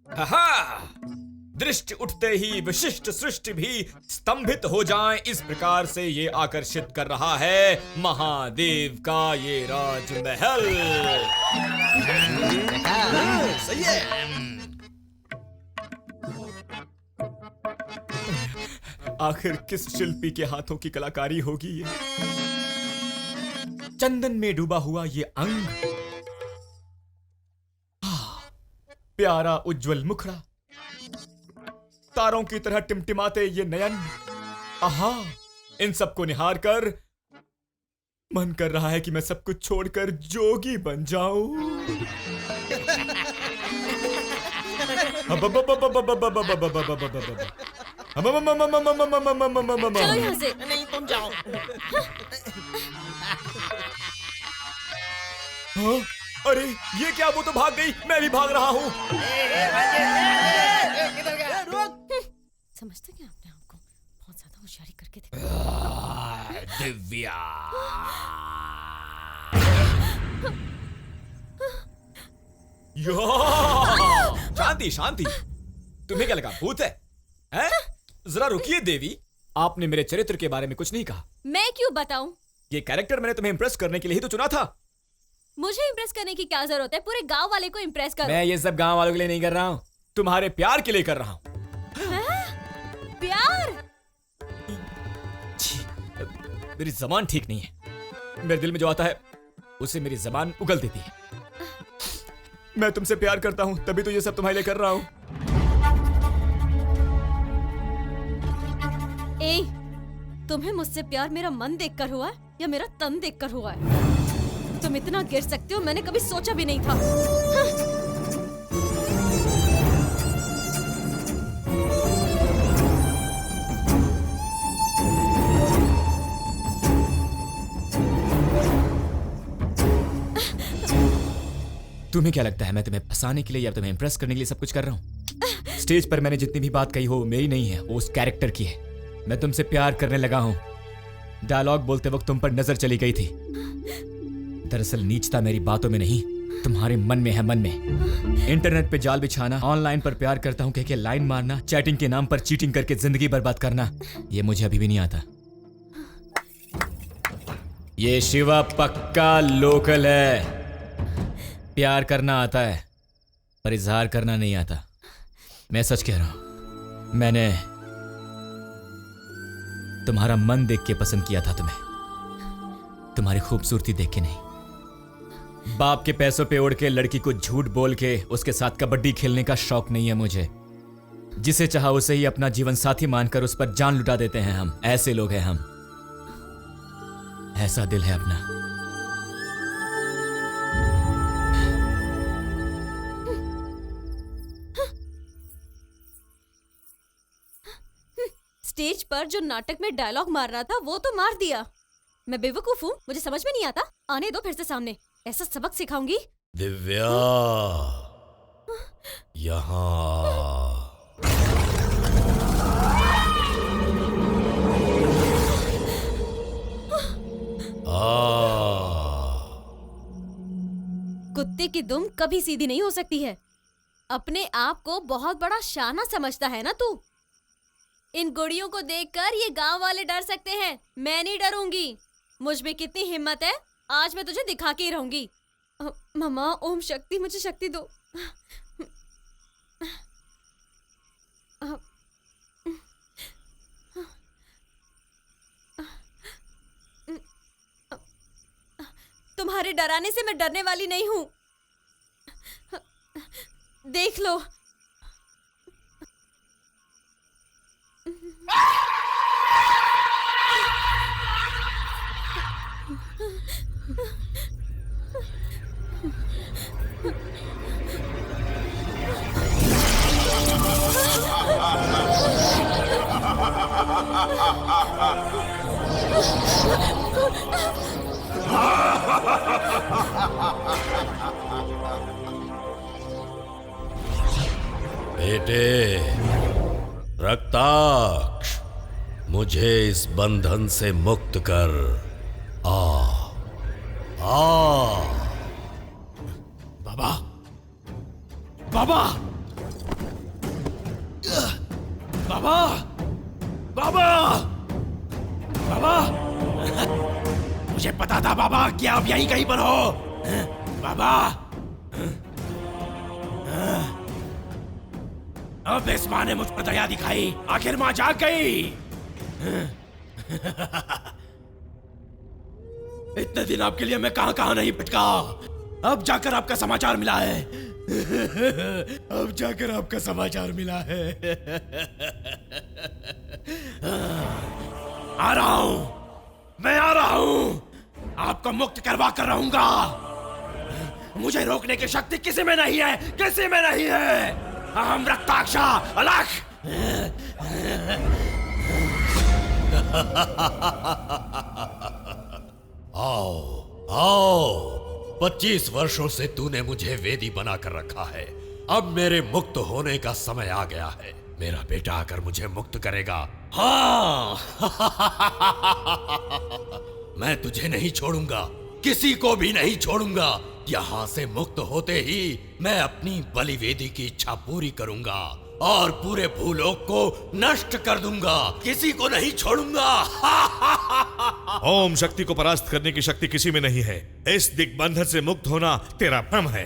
हा, दृष्टि उठते ही विशिष्ट सृष्टि भी स्तंभित हो जाए, इस प्रकार से ये आकर्षित कर रहा है महादेव का ये राजमहल। सही है। आखिर किस शिल्पी के हाथों की कलाकारी होगी ये? चंदन में डूबा हुआ ये अंग, प्यारा उज्जवल मुखड़ा, तारों की तरह टिमटिमाते ये नयन, आहा, इन सबको निहार कर मन कर रहा है कि मैं सब कुछ छोड़कर जोगी बन जाऊं। चलो यहाँ से। नहीं तुम जाओ। हाँ? अरे ये क्या, वो तो भाग गई, मैं भी भाग रहा हूँ। समझते क्या अपने आप को, बहुत ज्यादा होशियारी करके देखो। दिव्या, शांति शांति, तुम्हें क्या लगा भूत है? हैं? जरा रुकिए देवी, आपने मेरे चरित्र के बारे में कुछ नहीं कहा। मैं क्यों बताऊं? ये कैरेक्टर मैंने तुम्हें इम्प्रेस करने के लिए ही तो चुना था। मुझे इम्प्रेस करने की क्या जरूरत है? पूरे गांव वाले को इम्प्रेस करो। मैं ये सब गांव वालों के लिए नहीं कर रहा हूँ, तुम्हारे प्यार के लिए कर रहा हूँ। प्यार? मेरी जबान ठीक नहीं है, मेरे दिल में जो आता है उसे मेरी जबान उगल देती है। मैं तुमसे प्यार करता हूँ, तभी तो ये सब तुम्हारे लिए कर रहा हूँ। ए, तुम्हें मुझसे प्यार मेरा मन देखकर हुआ है या मेरा तन देखकर हुआ है? तुम इतना गिर सकते हो मैंने कभी सोचा भी नहीं था। हाँ। तुम्हें क्या लगता है मैं तुम्हें फंसाने के लिए या तुम्हें इंप्रेस करने के लिए सब कुछ कर रहा हूँ? स्टेज पर मैंने जितनी भी बात कही हो मेरी नहीं है, वो उस कैरेक्टर की है। मैं तुमसे प्यार करने लगा हूँ। डायलॉग बोलते वक्त तुम पर नजर चली गई थी। दरअसल नीचता मेरी बातों में नहीं, तुम्हारे मन में है, मन में। इंटरनेट पे जाल बिछाना, ऑनलाइन पर प्यार करता हूँ कह के लाइन मारना, चैटिंग के नाम पर चीटिंग करके जिंदगी बर्बाद करना, ये मुझे अभी भी नहीं आता। ये शिवा पक्का लोकल है। प्यार करना आता है पर इजहार करना नहीं आता। मैं सच कह रहा हूं, मैंने तुम्हारा मन देख के पसंद किया था तुम्हें, तुम्हारी खूबसूरती देख के नहीं। बाप के पैसों पे उड़ के लड़की को झूठ बोल के उसके साथ कबड्डी खेलने का शौक नहीं है मुझे। जिसे चाहा उसे ही अपना जीवन साथी मानकर उस पर जान लुटा देते हैं हम। ऐसे लोग हैं हम, ऐसा दिल है अपना। स्टेज पर जो नाटक में डायलॉग मार रहा था वो तो मार दिया। मैं बेवकूफ हूँ, मुझे समझ में नहीं आता। आने दो फिर से सामने, ऐसा सबक सिखाऊंगी। दिव्या, यहाँ कुत्ते की दुम कभी सीधी नहीं हो सकती है। अपने आप को बहुत बड़ा शाना समझता है ना तू। इन गुड़ियों को देखकर ये गांव वाले डर सकते हैं, मैं नहीं डरूंगी। मुझ में कितनी हिम्मत है, आज मैं तुझे दिखा के ही रहूंगी। मम्मा, ओम शक्ति, मुझे शक्ति दो। तुम्हारे डराने से मैं डरने वाली नहीं हूं। देख लो। बेटे रक्ताक्ष, मुझे इस बंधन से मुक्त कर। आ बाबा, बाबा, बाबा, बाबा, बाबा, मुझे पता था बाबा कि आप यहीं कहीं पर हो। बाबा, अब इस माँ ने मुझ पर दया दिखाई, आखिर माँ जाग गई। इतने दिन आपके लिए मैं कहां कहां नहीं भटका, अब जाकर आपका समाचार मिला है। अब जाकर आपका समाचार मिला है। आ रहा हूं, मैं आ रहा हूं, आपको मुक्त करवा कर रहूंगा। मुझे रोकने की शक्ति किसी में नहीं है, किसी में नहीं है। अहम रक्ताक्षा अलग। आओ आओ, 25 वर्षों से तूने मुझे वेदी बनाकर रखा है। अब मेरे मुक्त होने का समय आ गया है। मेरा बेटा आकर मुझे मुक्त करेगा। हाँ मैं तुझे नहीं छोड़ूंगा, किसी को भी नहीं छोड़ूंगा। यहाँ से मुक्त होते ही मैं अपनी बलि वेदी की इच्छा पूरी करूंगा और पूरे भूलोक को नष्ट कर दूंगा, किसी को नहीं छोड़ूंगा। ओम शक्ति को परास्त करने की शक्ति किसी में नहीं है। इस दिग्बंधन से मुक्त होना तेरा भ्रम है।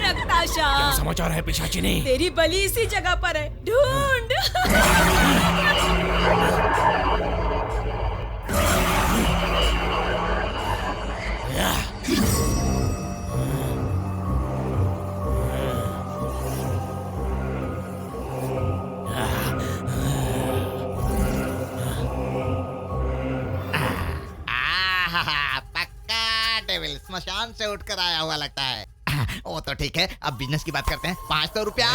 रक्ताशा, समाचार है पिशाचिनी? तेरी बलि इसी जगह पर है, ढूंढ। पक्का डेविल स्मशान से उठकर आया हुआ लगता है। वो तो ठीक है, अब बिजनेस की बात करते हैं। 500 रुपया।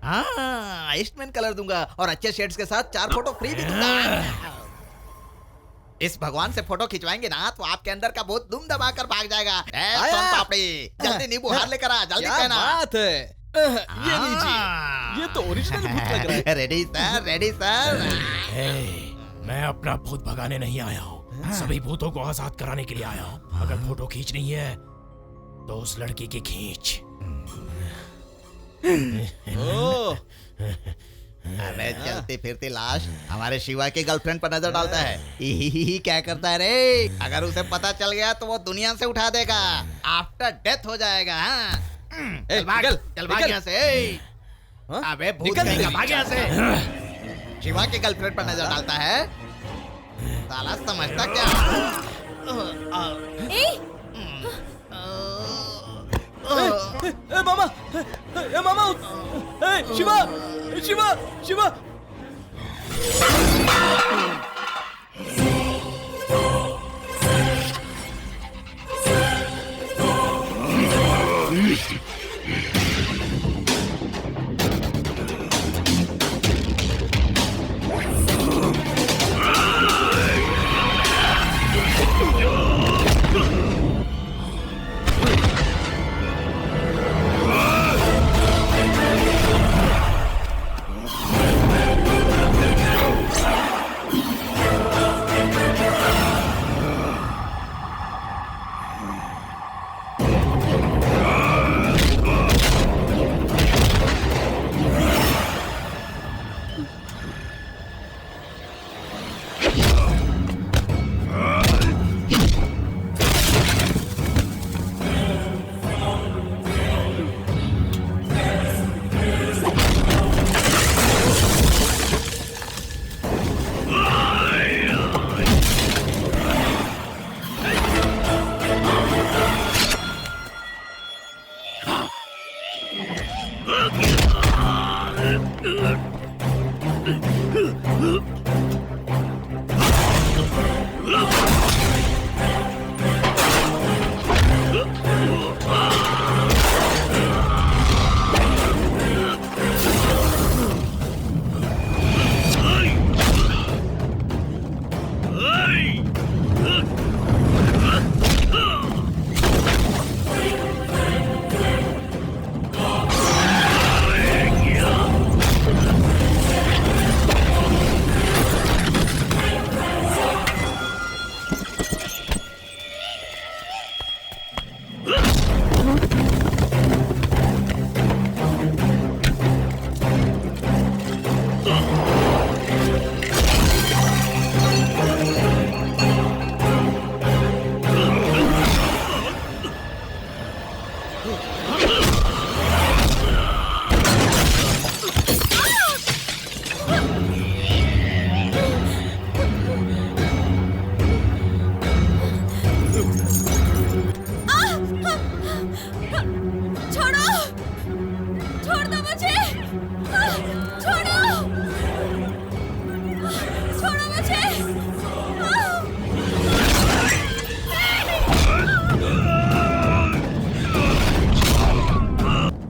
हाँ, ईस्टमैन कलर दूंगा और अच्छे शेड्स के साथ 4 फोटो फ्री भी दूंगा। इस भगवान से फोटो खिंचवाएंगे ना तो आपके अंदर का भूत दुम दबा कर भाग जाएगा। सोन पापड़ी, जल्दी नींबू हार लेकर आ, जल्दी कहना। बात है, ये लीजिए, ये तो ओरिजिनल भूत लग रहा है। Ready sir, ready sir. मैं अपना भूत भगाने नहीं आया हूँ, सभी भूतों को आजाद कराने के लिए आया हूँ। अगर फोटो खींचनी है तो उस लड़की की खींच। अबे चलती फिरती लाश हमारे शिवा की गर्लफ्रेंड पर नजर डालता है। ही क्या करता है रे? अगर उसे पता चल गया तो वो दुनिया से उठा देगा, आफ्टर डेथ हो जाएगा। चल भाग यहाँ से। अबे भूत कहेगा, भाग यहाँ से। शिवा की गर्लफ्रेंड पर नजर डालता है, साला समझता क्या? मामा, मामा, शिवा, शिवा, शिवा।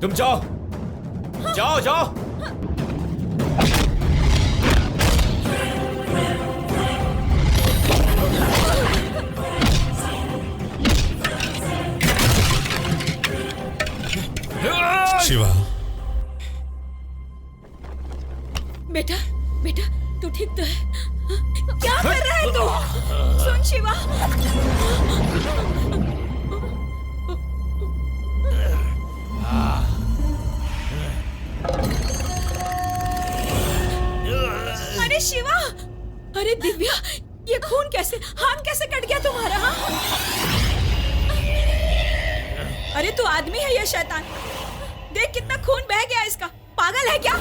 तुम जाओ जाओ जाओ। शिवा, बेटा बेटा तू ठीक तो है? क्या कर रहा है तू? सुन शिवा, अरे शिवा, अरे दिव्या, ये खून कैसे, हाथ कैसे कट गया तुम्हारा? हाँ? अरे तू आदमी है या शैतान? देख कितना खून बह गया इसका, पागल है क्या?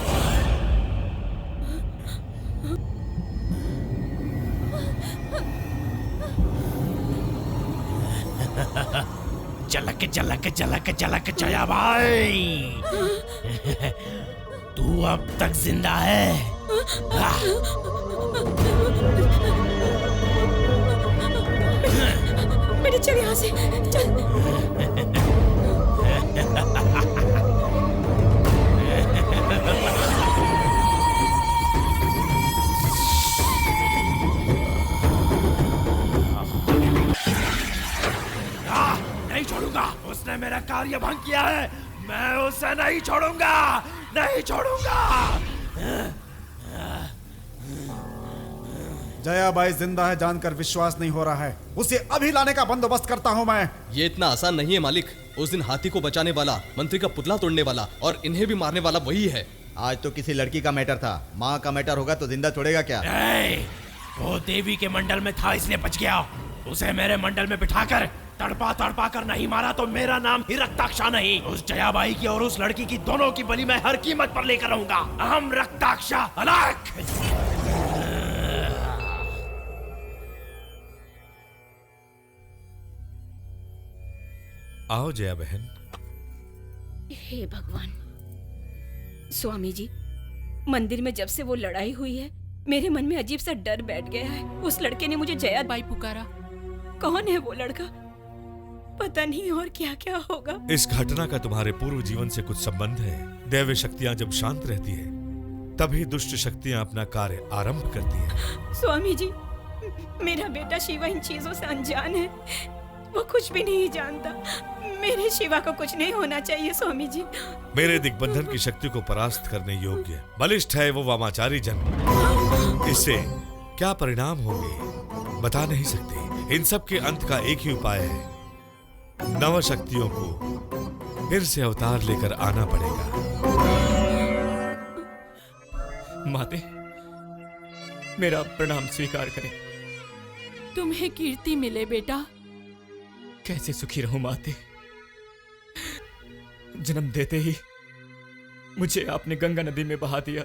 झलक झलक झलक झलक जया भाई, तू अब तक जिंदा है। बेटे चल यहाँ से, चल। नहीं छोड़ूंगा, उसने मेरा कार्य भंग किया है, मैं उसे नहीं छोड़ूंगा, नहीं छोड़ूंगा। जयाबाई जिंदा है जानकर विश्वास नहीं हो रहा है, उसे अभी लाने का बंदोबस्त करता हूँ मैं। ये इतना आसान नहीं है मालिक। उस दिन हाथी को बचाने वाला, मंत्री का पुतला तोड़ने वाला और इन्हें भी मारने वाला वही है। आज तो किसी लड़की का मैटर था, माँ का मैटर होगा तो जिंदा छोड़ेगा क्या? वो देवी के मंडल में था इसलिए बच गया, उसे मेरे मंडल में बिठाकर तड़पा तड़पा कर नहीं मारा तो मेरा नाम ही रक्ताक्षा नहीं। उस जयाबाई की और उस लड़की की दोनों की बलि मैं हर कीमत पर लेकर रहूंगा। अहम रक्ताक्षा अलग। आओ जया बहन। हे भगवान, स्वामी जी, मंदिर में जब से वो लड़ाई हुई है मेरे मन में अजीब सा डर बैठ गया है। उस लड़के ने मुझे जया बाई पुकारा। कौन है वो लड़का? पता नहीं और क्या क्या होगा। इस घटना का तुम्हारे पूर्व जीवन से कुछ संबंध है। दैवी शक्तियां जब शांत रहती है तभी दुष्ट शक्तियां अपना कार्य आरंभ करती हैं। स्वामी जी, मेरा बेटा शिवा इन चीजों से अनजान है, वो कुछ भी नहीं जानता। मेरे शिवा को कुछ नहीं होना चाहिए स्वामी जी। मेरे दिग्बंधन की शक्ति को परास्त करने योग्य बलिष्ठ है वो वामाचारी जन्म। इससे क्या परिणाम होंगे बता नहीं सकते। इन सब के अंत का एक ही उपाय है, नव शक्तियों को फिर से अवतार लेकर आना पड़ेगा। माते, मेरा प्रणाम स्वीकार करें। तुम्हें कीर्ति मिले बेटा। कैसे सुखी रहूं माते, जन्म देते ही मुझे आपने गंगा नदी में बहा दिया।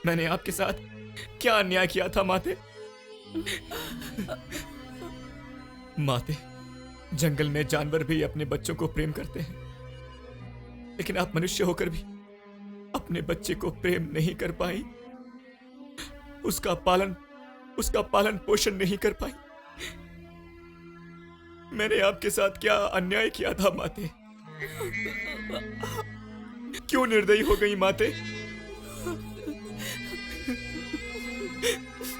मैंने आपके साथ क्या अन्याय किया था माते? माते, जंगल में जानवर भी अपने बच्चों को प्रेम करते हैं, लेकिन आप मनुष्य होकर भी अपने बच्चे को प्रेम नहीं कर पाई, उसका पालन पोषण नहीं कर पाई। मैंने आपके साथ क्या अन्याय किया था माते? क्यों निर्दयी हो गई माते?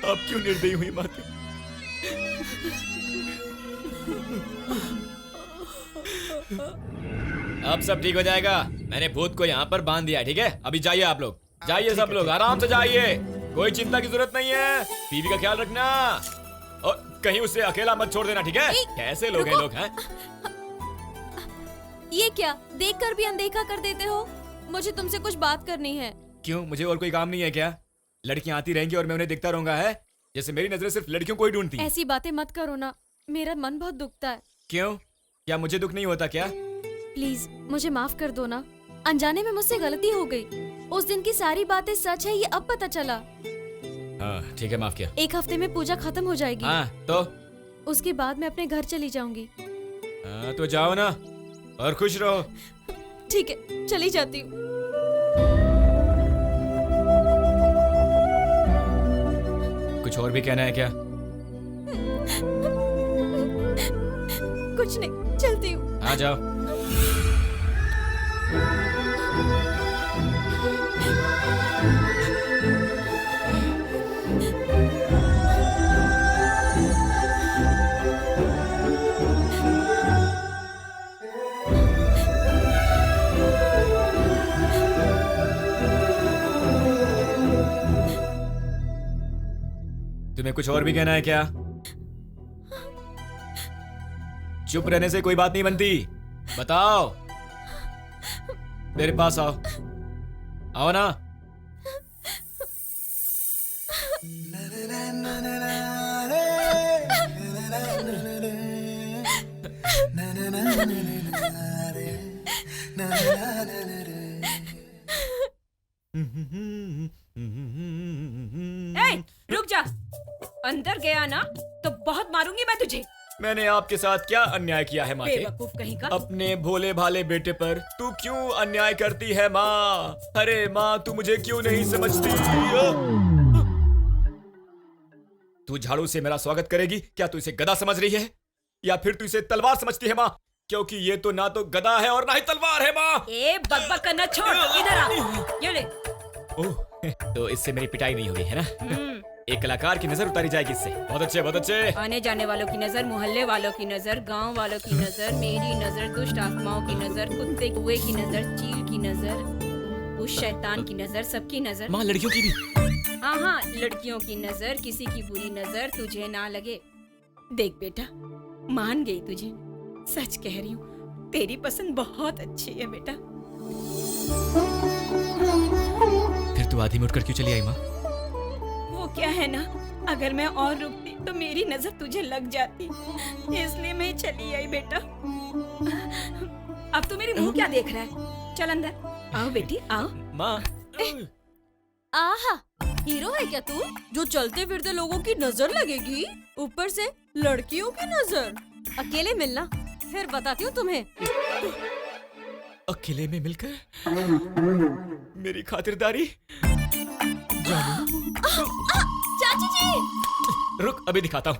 आप क्यों निर्दयी हुई माते? अब सब ठीक हो जाएगा। मैंने भूत को यहाँ पर बांध दिया, ठीक है? अभी जाइए आप लोग, जाइए सब लोग, आराम से जाइए, कोई चिंता की जरूरत नहीं है। बीवी का ख्याल रखना और कहीं उसे अकेला मत छोड़ देना, ठीक है? कैसे लोग हैं लोग, हैं? ये क्या देखकर भी अनदेखा कर देते हो? मुझे तुमसे कुछ बात करनी है। क्यों, मुझे और कोई काम नहीं है क्या? लड़कियां आती रहेंगी और मैं उन्हें देखता रहूंगा, है? जैसे मेरी नजरें सिर्फ लड़कियों को ही ढूंढती हैं। ऐसी बातें मत करो ना, मेरा मन बहुत दुखता है। क्यों, क्या मुझे दुख नहीं होता क्या? प्लीज मुझे माफ कर दो ना, अनजाने में मुझसे गलती हो गई। उस दिन की सारी बातें सच है ये अब पता चला। हाँ ठीक है, माफ किया। एक हफ्ते में पूजा खत्म हो जाएगी। हाँ तो उसके बाद मैं अपने घर चली जाऊंगी। हाँ तो जाओ ना और खुश रहो। ठीक है, चली जाती हूँ। कुछ और भी कहना है क्या? कुछ नहीं, चलती हूँ। हाँ जाओ। तुम्हें कुछ और भी कहना है क्या? चुप रहने से कोई बात नहीं बनती। बताओ, मेरे पास आओ। आओ ना। ए, रुक जा। अंदर गया ना तो बहुत मारूंगी मैं तुझे। मैंने आपके साथ क्या अन्याय किया है माते? बेवकूफ कहीं का। अपने भोले भाले बेटे पर तू क्यों अन्याय करती है माँ? अरे माँ, तू मुझे क्यों नहीं समझती? तू झाड़ू से मेरा स्वागत करेगी? क्या तू इसे गदा समझ रही है या फिर तू इसे तलवार समझती है माँ? क्योंकि ये तो ना तो गदा है और ना ही तलवार है माँ। ए, बकबक करना छोड़, इधर आ। ये ले। ओह, तो इससे मेरी पिटाई नहीं होगी, है ना? एक कलाकार की नजर उतारी जाएगी इससे। बहुत अच्छे, बहुत अच्छे। आने जाने वालों की नजर, मोहल्ले वालों की नजर, गांव वालों की नजर, मेरी नजर, दुष्ट आत्माओं की नजर, कुत्ते कुएं की नजर, चील की नजर, उस शैतान की नजर, सबकी नजर। माँ, लड़कियों की भी? हाँ, लड़कियों की नजर, किसी की बुरी नजर तुझे ना लगे। देख बेटा, मान गई तुझे, सच कह रही हूँ, तेरी पसंद बहुत अच्छी है बेटा। फिर तू आधी में उठकर क्यों चली आई माँ? वो क्या है ना, अगर मैं और रुकती तो मेरी नजर तुझे लग जाती, इसलिए मैं चली आई बेटा। अब तू मेरी मुंह क्या देख रहा है? चल अंदर आओ बेटी, आओ। माँ। आहा, हीरो है क्या तू जो चलते फिरते लोगों की नजर लगेगी, ऊपर से लड़कियों की नजर? अकेले मिलना, फिर बताती हूँ तुम्हें। अकेले में मिलकर मेरी खातिरदारी? चाची जी, रुक, अभी दिखाता हूँ।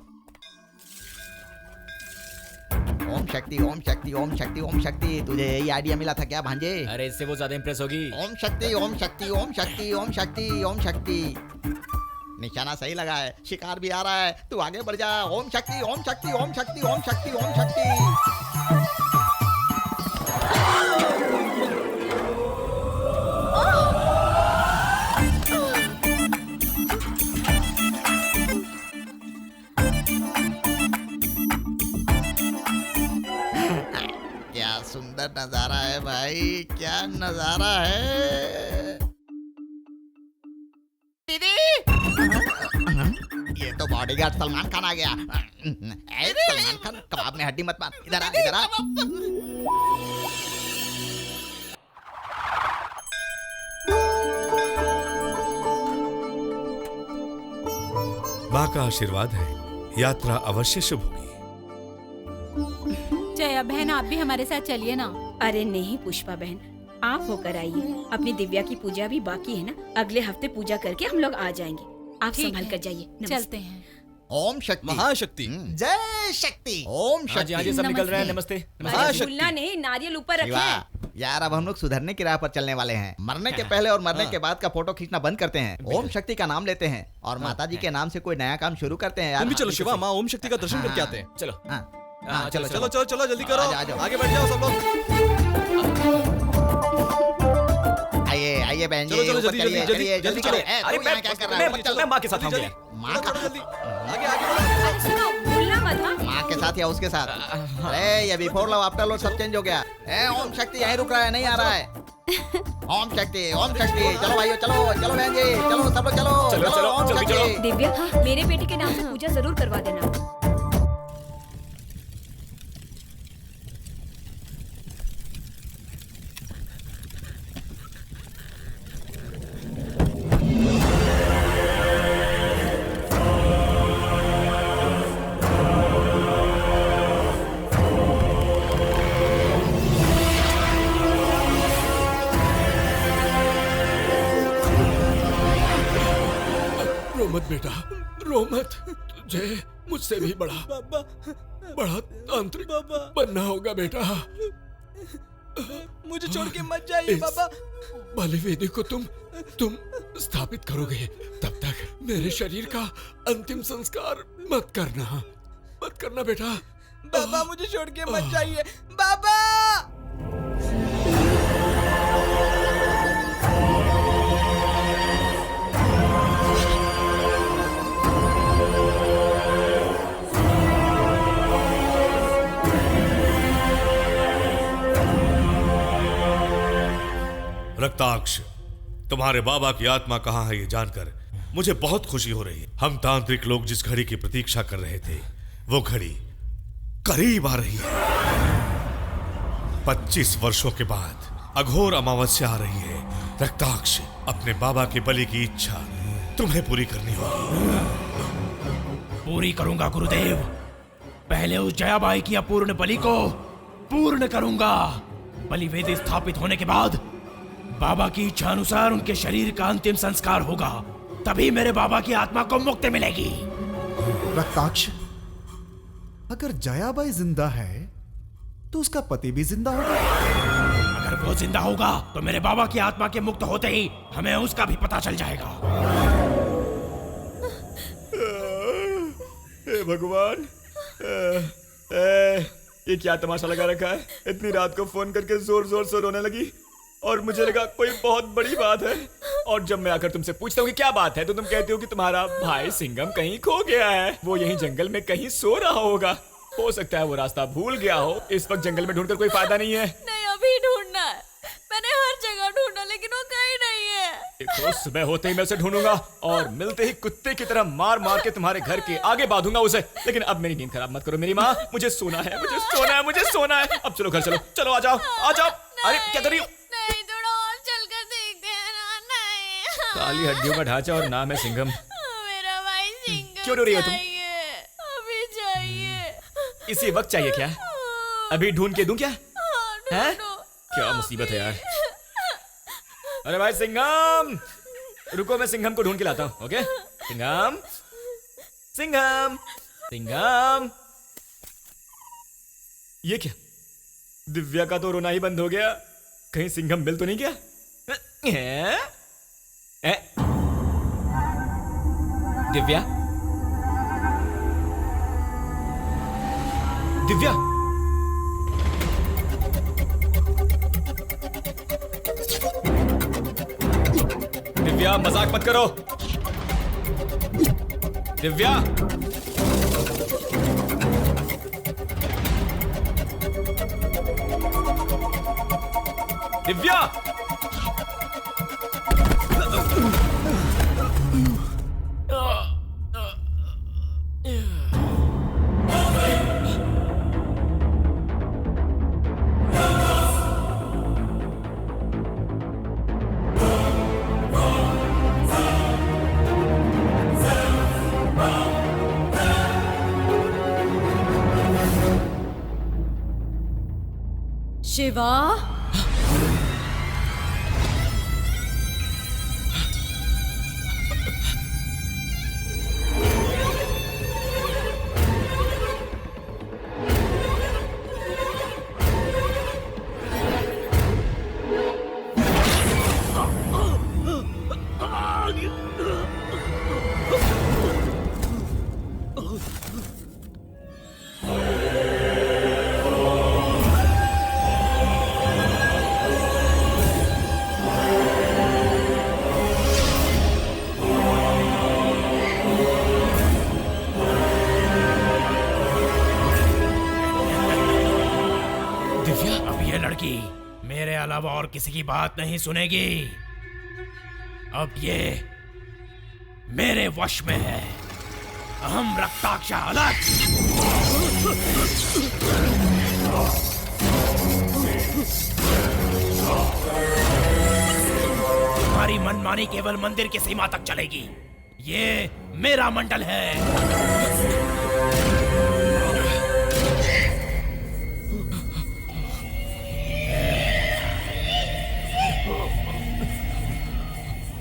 ओम शक्ति, ओम शक्ति, ओम शक्ति, ओम शक्ति। तुझे यही आइडिया मिला था क्या भांजे? अरे इससे वो ज्यादा इंप्रेस होगी। ओम शक्ति, ओम शक्ति, ओम शक्ति, ओम शक्ति, ओम शक्ति। निशाना सही लगा है, शिकार भी आ रहा है, तू आगे बढ़ जा। ओम शक्ति, ओम शक्ति, ओम शक्ति, ओम शक्ति, ओम शक्ति। क्या सुंदर नजारा है भाई, क्या नजारा है। दीदी, ये तो बॉडीगार्ड सलमान खान आ गया। सलमान खान, कबाब में हड्डी मत मार। इधर आ, इधर आ। माँ का आशीर्वाद है, यात्रा अवश्य शुभ होगी। जया बहन, आप भी हमारे साथ चलिए ना। अरे नहीं पुष्पा बहन, आप होकर आइए। अपनी दिव्या की पूजा भी बाकी है ना, अगले हफ्ते पूजा करके हम लोग आ जाएंगे। आप संभल कर जाइए। चलते हैं। ओम शक्ति, महाशक्ति, जय शक्ति। ओम शक्ति। हाँ जी, सब निकल रहे हैं। नमस्ते। भूलना नहीं, नारियल ऊपर रखें। यार, अब हम लोग सुधरने की राह पर चलने वाले हैं। मरने के पहले और मरने के बाद का फोटो खींचना बंद करते हैं। ओम शक्ति का नाम लेते हैं और माता जी के नाम से कोई नया काम शुरू करते हैं। तुम भी चलो शिवा, माँ ओम शक्ति का दर्शन करके आते हैं। चलो। चलो चलो चलो चलो, जल्दी करो, आगे बढ़ जाओ सब लोग। आइए आइए बहन जी, चलो चलो, ऊपर जल्दी चलिए, जल्दी चलिए, जल्दी चलिए। चलो। अरे मैं क्या कर रहा हूँ? मैं माँ के साथ आऊंगी। माँ का जल्दी, आगे आगे। सुनो, भूलना मत। हाँ, माँ के साथ या उसके साथ? अरे ये बिफोर लव आफ्टर लव सब चेंज हो गया। ओम शक्ति यहीं रुक रहा है, नहीं आ रहा है। ओम शक्ति, ओम शक्ति। चलो भाइयों, चलो चलो बहन जी, चलो सब लोग, चलो ओम शक्ति। दिव्या, मेरे बेटे के नाम से पूजा जरूर करवा देना। रो मत बेटा, रो मत। तुझे मुझसे भी बड़ा तांत्रिक बनना होगा बेटा। मुझे छोड़ के मत जाइए बाबा। बलिवेदी को तुम स्थापित करोगे, तब तक मेरे शरीर का अंतिम संस्कार मत करना बेटा। बाबा मुझे छोड़ के मत जाइए बाबा। रक्ताक्ष, तुम्हारे बाबा की आत्मा कहाँ है ये जानकर मुझे बहुत खुशी हो रही है। हम तांत्रिक लोग जिस घड़ी की प्रतीक्षा कर रहे थे वो घड़ी करीब आ रही है। 25 वर्षों के बाद अघोर अमावस्या आ रही है। रक्ताक्ष, अपने बाबा के बलि की इच्छा तुम्हें पूरी करनी होगी। पूरी करूंगा गुरुदेव। पहले उस जयाबाई की अपूर्ण बलि को पूर्ण करूंगा। बलि वेद स्थापित होने के बाद बाबा की इच्छा अनुसार उनके शरीर का अंतिम संस्कार होगा, तभी मेरे बाबा की आत्मा को मुक्ति मिलेगी। रक्ताक्ष, अगर जयाबाई जिंदा है तो उसका पति भी जिंदा होगा। अगर वो जिंदा होगा तो मेरे बाबा की आत्मा के मुक्त होते ही हमें उसका भी पता चल जाएगा। हे भगवान, ये क्या तमाशा लगा रखा है। इतनी रात को फोन करके जोर जोर से रोने लगी और मुझे लगा कोई बहुत बड़ी बात है। और जब मैं आकर तुमसे पूछता हूँ कि क्या बात है तो तुम कहते हो कि तुम्हारा भाई सिंघम कहीं खो गया है। वो यहीं जंगल में कहीं सो रहा होगा। हो सकता है वो रास्ता भूल गया हो। इस वक्त जंगल में ढूंढकर कोई फायदा नहीं है। नहीं, अभी ढूंढना है। मैंने हर जगह ढूंढा लेकिन वो कहीं नहीं है। देखो, सुबह होते ही मैं उसे ढूंढूंगा और मिलते ही कुत्ते की तरह मार मार के तुम्हारे घर के आगे बांधूंगा उसे। लेकिन अब मेरी नींद खराब मत करो मेरी माँ। मुझे सोना है, मुझे सोना है, मुझे सोना है। अब चलो घर चलो, चलो आ जाओ, आ जाओ। अरे क्या कर रही हो? नहीं, थोड़ा और चलकर देखते हैं ना। नहीं, काली हड्डियों का ढांचा और नाम है सिंघम। मेरा भाई सिंघम क्यों रो रही हो तुम? अभी चाहिए। इसी वक्त चाहिए क्या? अभी ढूंढ के दूं क्या? हैं? क्या मुसीबत है यार। अरे भाई सिंघम, रुको मैं सिंघम को ढूंढ के लाता हूँ। ओके सिंघम, सिंघम, सिंघम। ये क्या? दिव्या का तो रोना ही बंद हो गया। कहीं सिंघम मिल तो नहीं गया? दिव्या, दिव्या, दिव्या मजाक मत करो। दिव्या, दिव्या, शिवा, मेरे अलावा और किसी की बात नहीं सुनेगी। अब ये मेरे वश में है। अहम रक्ताक्ष अलग। तुम्हारी मनमानी केवल मंदिर की सीमा तक चलेगी। ये मेरा मंडल है।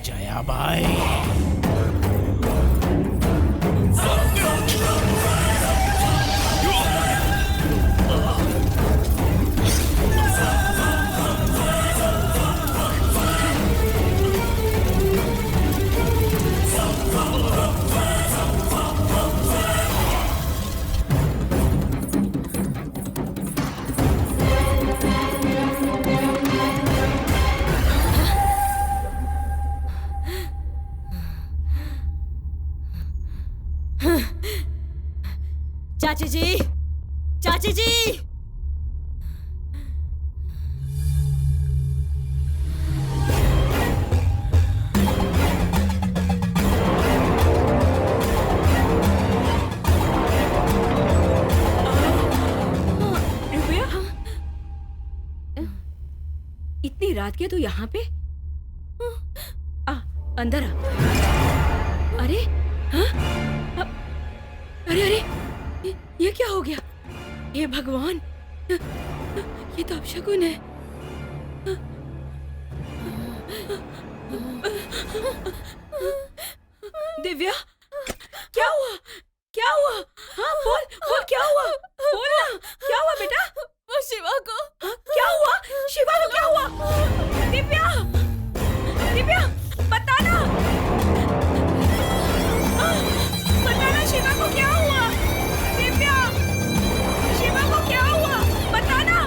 जयाबाई, चाची जी, चाची जी, रात के तू यहाँ पे? आ, अंदर आ। अरे हाँ? अरे अरे ये क्या हो गया? ये भगवान, ये तो अपशकुन है। दिव्या, क्या हुआ? क्या हुआ? हाँ बोल बोल, क्या हुआ? बोल ना, क्या हुआ बेटा? वो शिवा को। क्या हुआ? शिवा को क्या हुआ? दिव्या, दिव्या बताना, बताना शिवा को क्या हुआ? दिव्या, शिवा को क्या हुआ? बताना।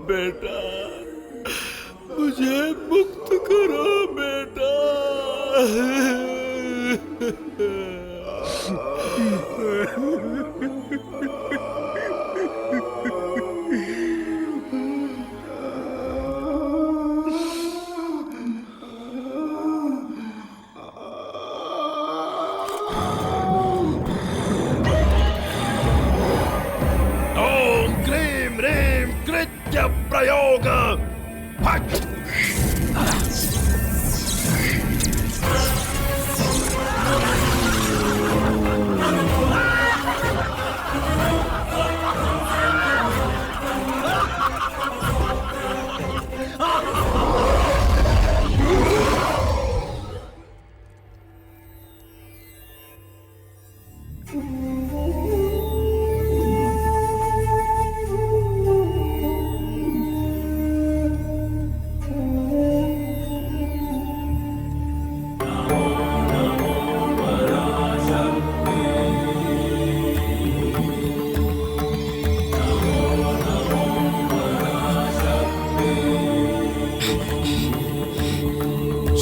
बेटा, मुझे मुक्त करो बेटा। ओम क्रीम ह्रीम कृत्य प्रयोग। फट।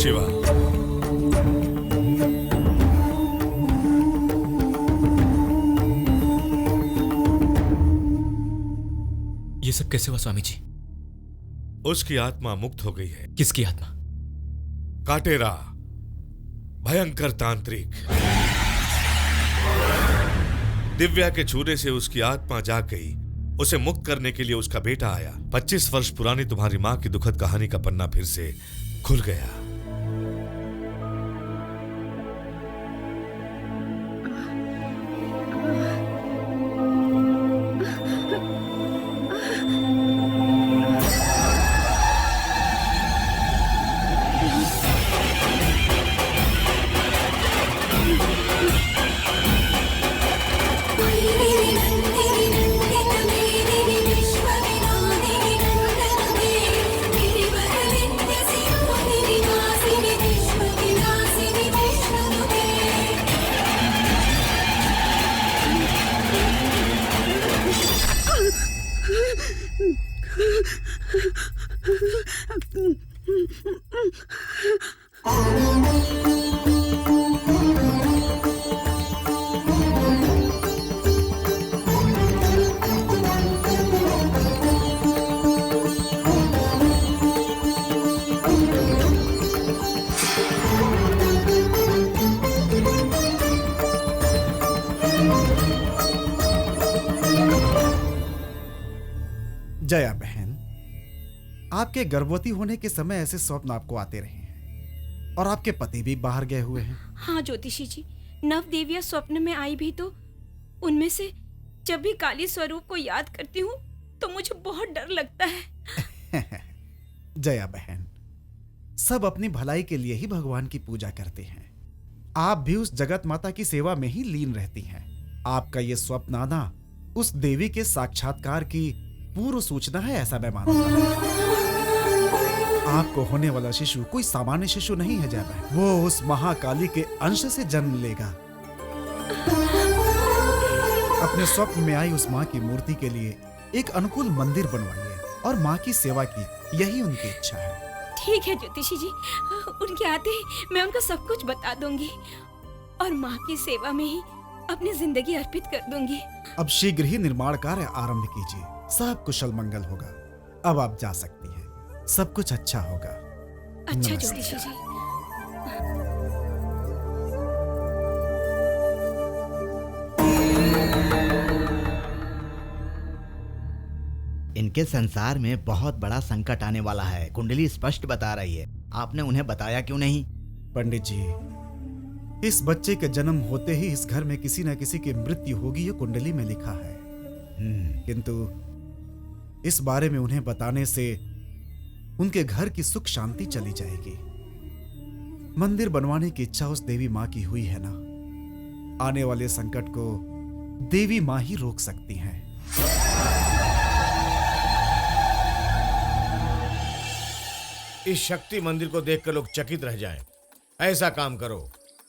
शिवा, ये सब कैसे हुआ स्वामी जी? उसकी आत्मा मुक्त हो गई है। किसकी आत्मा? काटेरा, भयंकर तांत्रिक। दिव्या के छूने से उसकी आत्मा जाग गई। उसे मुक्त करने के लिए उसका बेटा आया। 25 वर्ष पुरानी तुम्हारी मां की दुखद कहानी का पन्ना फिर से खुल गया। जया बहन, आपके गर्भवती होने के समय ऐसे स्वप्न आपको आते रहे हैं और आपके पति भी बाहर गए हुए हैं। हाँ ज्योतिषी जी, नव देवियां स्वप्न में आई भी तो उनमें से जब भी काली स्वरूप को याद करती हूँ तो मुझे बहुत डर लगता है। जया बहन, सब अपनी भलाई के लिए ही भगवान की पूजा करते हैं। आप भी उस जगत माता की सेवा में ही लीन रहती हैं। आपका ये स्वप्न आना उस देवी के साक्षात्कार की पूर्व सूचना है, ऐसा मैं मानता हूं। आपको होने वाला शिशु कोई सामान्य शिशु नहीं है जया बहन, वो उस महाकाली के अंश से जन्म लेगा। अपने स्वप्न में आई उस मां की मूर्ति के लिए एक अनुकूल मंदिर बनवाइए और माँ की सेवा की, यही उनकी इच्छा है। ठीक है ज्योतिषी जी, उनके आते ही मैं उनको सब कुछ बता दूंगी और माँ की सेवा में ही अपनी जिंदगी अर्पित कर दूंगी। अब शीघ्र ही निर्माण कार्य आरंभ कीजिए, सब कुशल मंगल होगा। अब आप जा सकती हैं, सब कुछ अच्छा होगा। अच्छा नमस्ते। ज्योतिषी जी। इनके संसार में बहुत बड़ा संकट आने वाला है, कुंडली स्पष्ट बता रही है। आपने उन्हें बताया क्यों नहीं? पंडित जी, इस बच्चे के जन्म होते ही इस घर में किसी न किसी की मृत्यु होगी, ये कुंडली में लिखा है। किंतु इस बारे में उन्हें बताने से उनके घर की सुख शांति चली जाएगी। मंदिर बनवाने की इच्छा उस देवी माँ की हुई है ना, आने वाले संकट को देवी माँ ही रोक सकती हैं। इस शक्ति मंदिर को देखकर लोग चकित रह जाएं। ऐसा काम करो।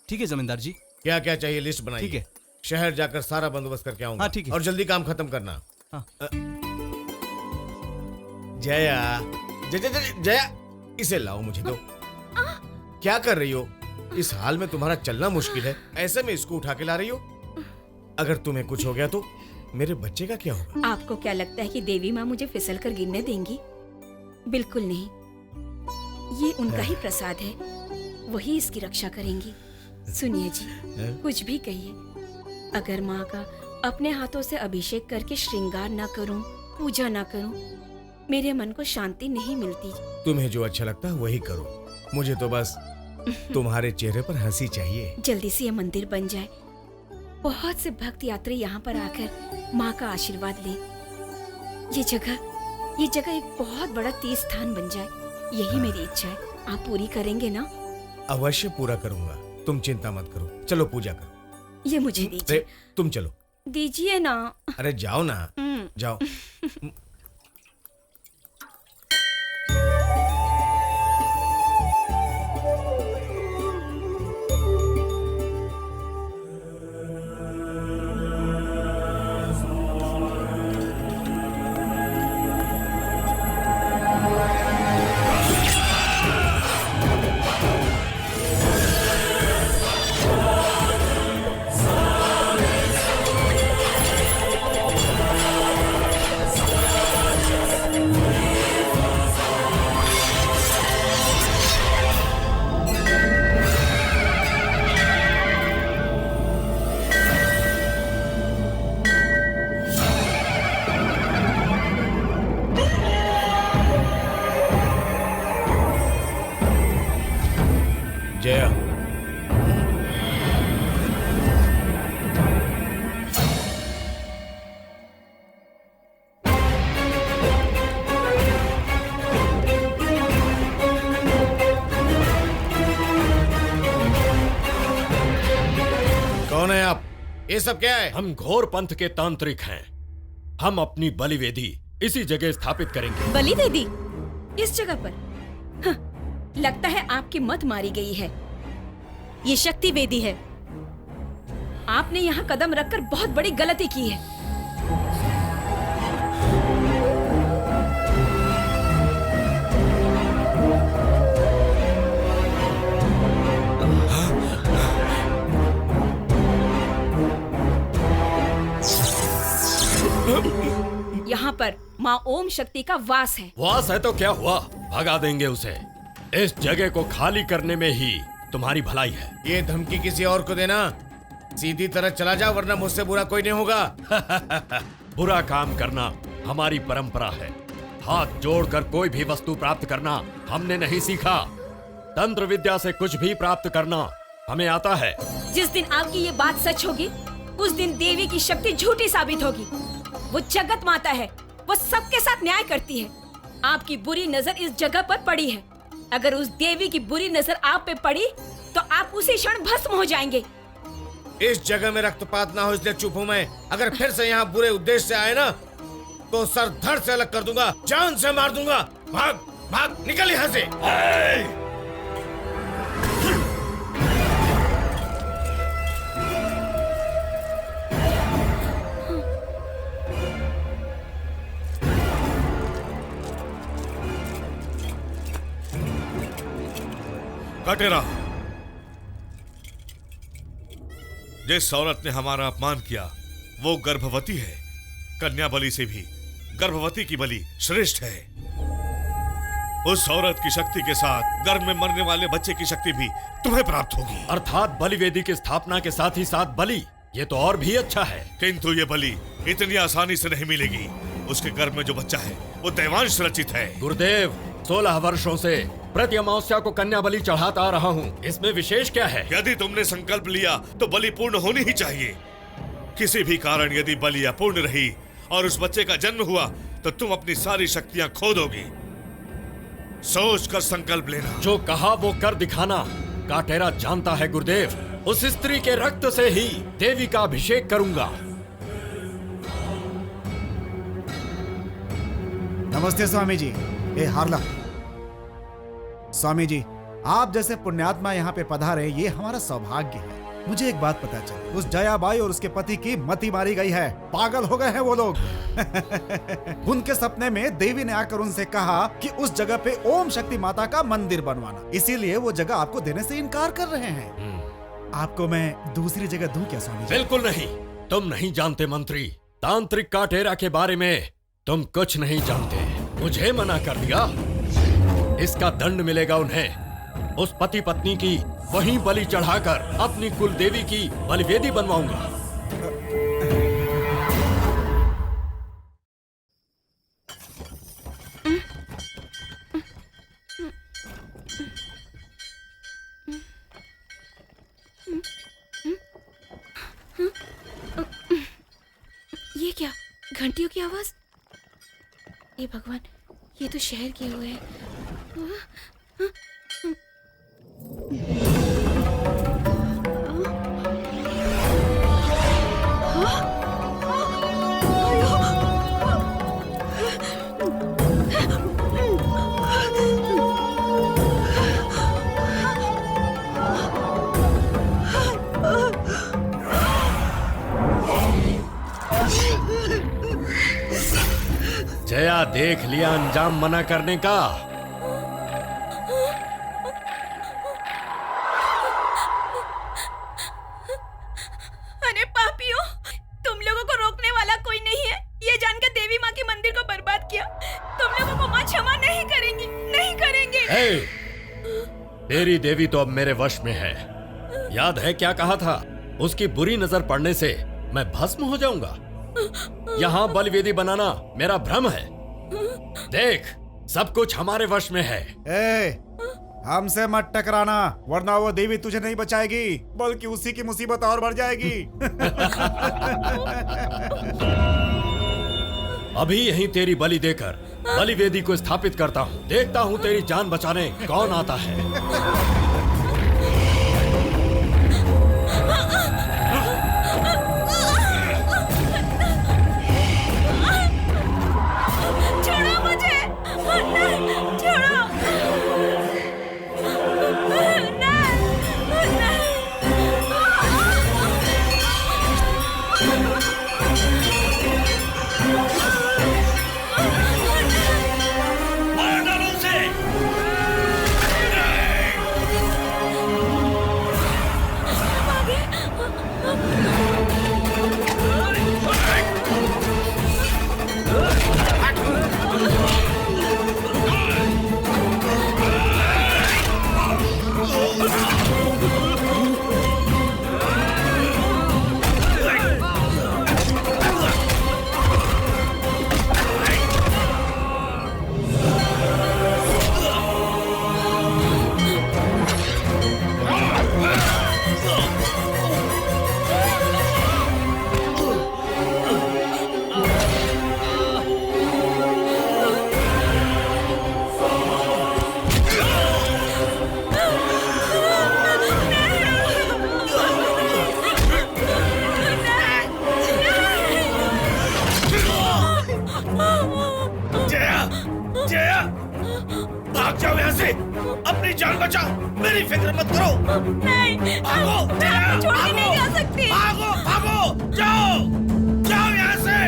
ठीक है जमींदार जी। क्या क्या चाहिए लिस्ट बनाइए। ठीक है। शहर जाकर सारा बंदोबस्त करके आऊंगा। हाँ, ठीक है। और जल्दी काम खत्म करना। हाँ। जया, जया, इसे लाओ, मुझे दो। क्या कर रही हो? इस हाल में तुम्हारा चलना मुश्किल है, ऐसे में इसको उठा के ला रही हो? अगर तुम्हें कुछ हो गया तो मेरे बच्चे का क्या होगा? आपको क्या लगता है कि देवी माँ मुझे फिसल कर गिरने देंगी? बिल्कुल नहीं, ये उनका ही प्रसाद है, वही इसकी रक्षा करेंगी। सुनिए जी, कुछ भी कहिए, अगर माँ का अपने हाथों से अभिषेक करके श्रृंगार न करूं, पूजा न करूं, मेरे मन को शांति नहीं मिलती। तुम्हें जो अच्छा लगता है वही करो, मुझे तो बस तुम्हारे चेहरे पर हंसी चाहिए। जल्दी से ये मंदिर बन जाए, बहुत से भक्त यात्री यहाँ पर आकर माँ का आशीर्वाद लें। ये जगह एक बहुत बड़ा तीर्थ स्थान बन जाए, यही मेरी इच्छा है। आप पूरी करेंगे ना? अवश्य पूरा करूंगा, तुम चिंता मत करो। चलो पूजा करो। ये मुझे दीजिए। तुम चलो। दीजिए ना। अरे जाओ ना, जाओ। जया, कौन है आप? ये सब क्या है? हम घोर पंथ के तांत्रिक हैं। हम अपनी बलि वेदी इसी जगह स्थापित करेंगे। बलि वेदी इस जगह पर? हाँ, लगता है आपकी मत मारी गई है। ये शक्ति वेदी है। आपने यहाँ कदम रखकर बहुत बड़ी गलती की है। यहाँ पर माँ ओम शक्ति का वास है। वास है तो क्या हुआ, भगा देंगे उसे। इस जगह को खाली करने में ही तुम्हारी भलाई है। ये धमकी किसी और को देना। सीधी तरह चला जा, वरना मुझसे बुरा कोई नहीं होगा। बुरा काम करना हमारी परंपरा है। हाथ जोड़कर कोई भी वस्तु प्राप्त करना हमने नहीं सीखा। तंत्र विद्या से कुछ भी प्राप्त करना हमें आता है। जिस दिन आपकी ये बात सच होगी, उस दिन देवी की शक्ति झूठी साबित होगी। वो जगत माता है, वो सबके साथ न्याय करती है। आपकी बुरी नजर इस जगह पर पड़ी है। अगर उस देवी की बुरी नजर आप पे पड़ी तो आप उसी क्षण भस्म हो जाएंगे। इस जगह में रक्तपात ना हो इसलिए चुप हूं मैं। अगर फिर से यहाँ बुरे उद्देश्य से आए ना तो सर धड़ से अलग कर दूंगा, जान से मार दूंगा। भाग भाग, निकल यहाँ से। काटेरा, जिस औरत ने हमारा अपमान किया वो गर्भवती है। कन्या बलि से भी गर्भवती की बलि श्रेष्ठ है। उस औरत की शक्ति के साथ गर्भ में मरने वाले बच्चे की शक्ति भी तुम्हें प्राप्त होगी। अर्थात बलि वेदी की स्थापना के साथ ही साथ बलि, ये तो और भी अच्छा है। किंतु ये बलि इतनी आसानी से नहीं मिलेगी। उसके गर्भ में जो बच्चा है वो दैवांश रचित है। गुरुदेव, 16 वर्षों से प्रति अमावस्या को कन्या बलि चढ़ाता आ रहा हूँ, इसमें विशेष क्या है? यदि तुमने संकल्प लिया तो बलि पूर्ण होनी ही चाहिए। किसी भी कारण यदि बलि अपूर्ण रही और उस बच्चे का जन्म हुआ तो तुम अपनी सारी शक्तियां खो दोगी। सोच कर संकल्प लेना। जो कहा वो कर दिखाना। काटेरा जानता है गुरुदेव, उस स्त्री के रक्त से ही देवी का अभिषेक करूंगा। नमस्ते स्वामी जी। ए हारला, स्वामी जी आप जैसे पुण्यात्मा यहाँ पे पधारे ये हमारा सौभाग्य है। मुझे एक बात पता चली, उस जयाबाई और उसके पति की मति मारी गई है। पागल हो गए हैं वो लोग। उनके सपने में देवी ने आकर उनसे कहा कि उस जगह पे ओम शक्ति माता का मंदिर बनवाना, इसीलिए वो जगह आपको देने से इनकार कर रहे हैं। आपको मैं दूसरी जगह दूं क्या स्वामी जी? बिल्कुल नहीं, तुम नहीं जानते मंत्री। तांत्रिक काटेरा के बारे में तुम कुछ नहीं जानते। मुझे मना कर दिया, इसका दंड मिलेगा उन्हें। उस पति पत्नी की वहीं बलि चढ़ाकर अपनी कुल देवी की बलिवेदी बनवाऊंगा। ये क्या घंटियों की आवाज? ये भगवान, ये तो शहर किए हुए हैं। जया, देख लिया अंजाम मना करने का। अरे पापियों, तुम लोगों को रोकने वाला कोई नहीं है। ये जानकर देवी माँ के मंदिर को बर्बाद किया। तुम लोगों को माँ क्षमा नहीं करेंगी, नहीं करेंगे। तेरी देवी तो अब मेरे वश में है। याद है क्या कहा था? उसकी बुरी नजर पड़ने से मैं भस्म हो जाऊंगा। यहाँ बलिवेदी बनाना मेरा भ्रम है। देख, सब कुछ हमारे वश में है। हमसे मत टकराना, वरना वो देवी तुझे नहीं बचाएगी, बल्कि उसी की मुसीबत और बढ़ जाएगी। अभी यहीं तेरी बलि देकर बलिवेदी को स्थापित करता हूँ। देखता हूँ तेरी जान बचाने कौन आता है। अपनी जान बचाओ, मेरी फिक्र मत करो। नहीं, भागो, छोड़ के नहीं जा सकती। भागो, भागो, जाओ, जाओ यहाँ से।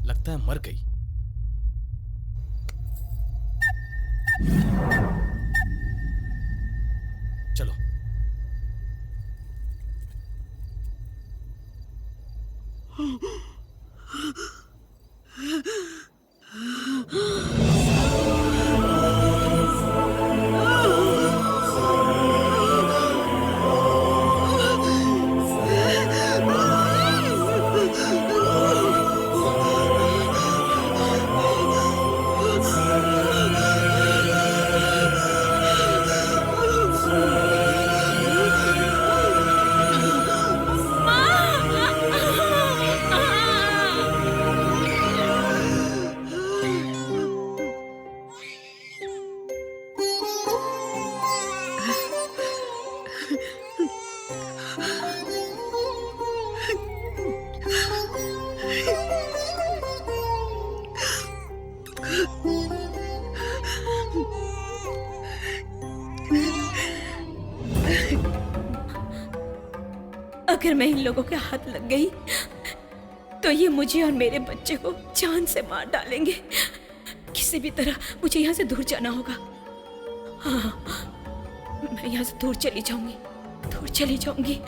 लगता है मर गई। चलो। अगर मैं इन लोगों के हाथ लग गई तो ये मुझे और मेरे बच्चे को जान से मार डालेंगे। किसी भी तरह मुझे यहाँ से दूर जाना होगा। हाँ, मैं यहाँ से दूर चली जाऊंगी, दूर चली जाऊंगी।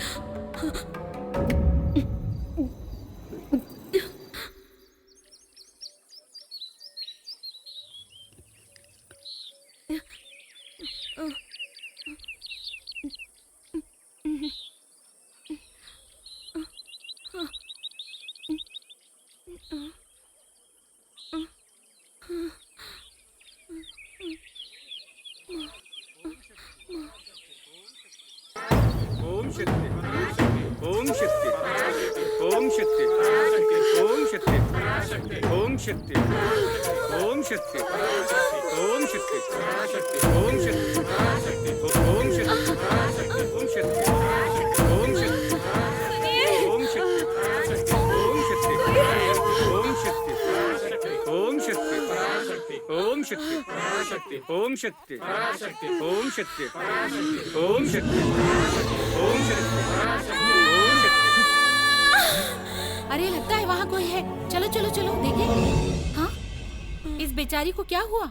ओम शक्ति, ओम शक्ति, ओम शक्ति, ओम शक्ति, ओम शक्ति, ओम शक्ति, ओम शक्ति, ओम शक्ति, ओम शक्ति, ओम शक्ति, ओम शक्ति, ओम शक्ति, ओम शक्ति, ओम शक्ति, ओम शक्ति, ओम शक्ति, ओम शक्ति, ओम शक्ति, ओम शक्ति, ओम शक्ति। अरे लगता है वहाँ कोई है। चलो चलो चलो देखें। हाँ, इस बेचारी को क्या हुआ?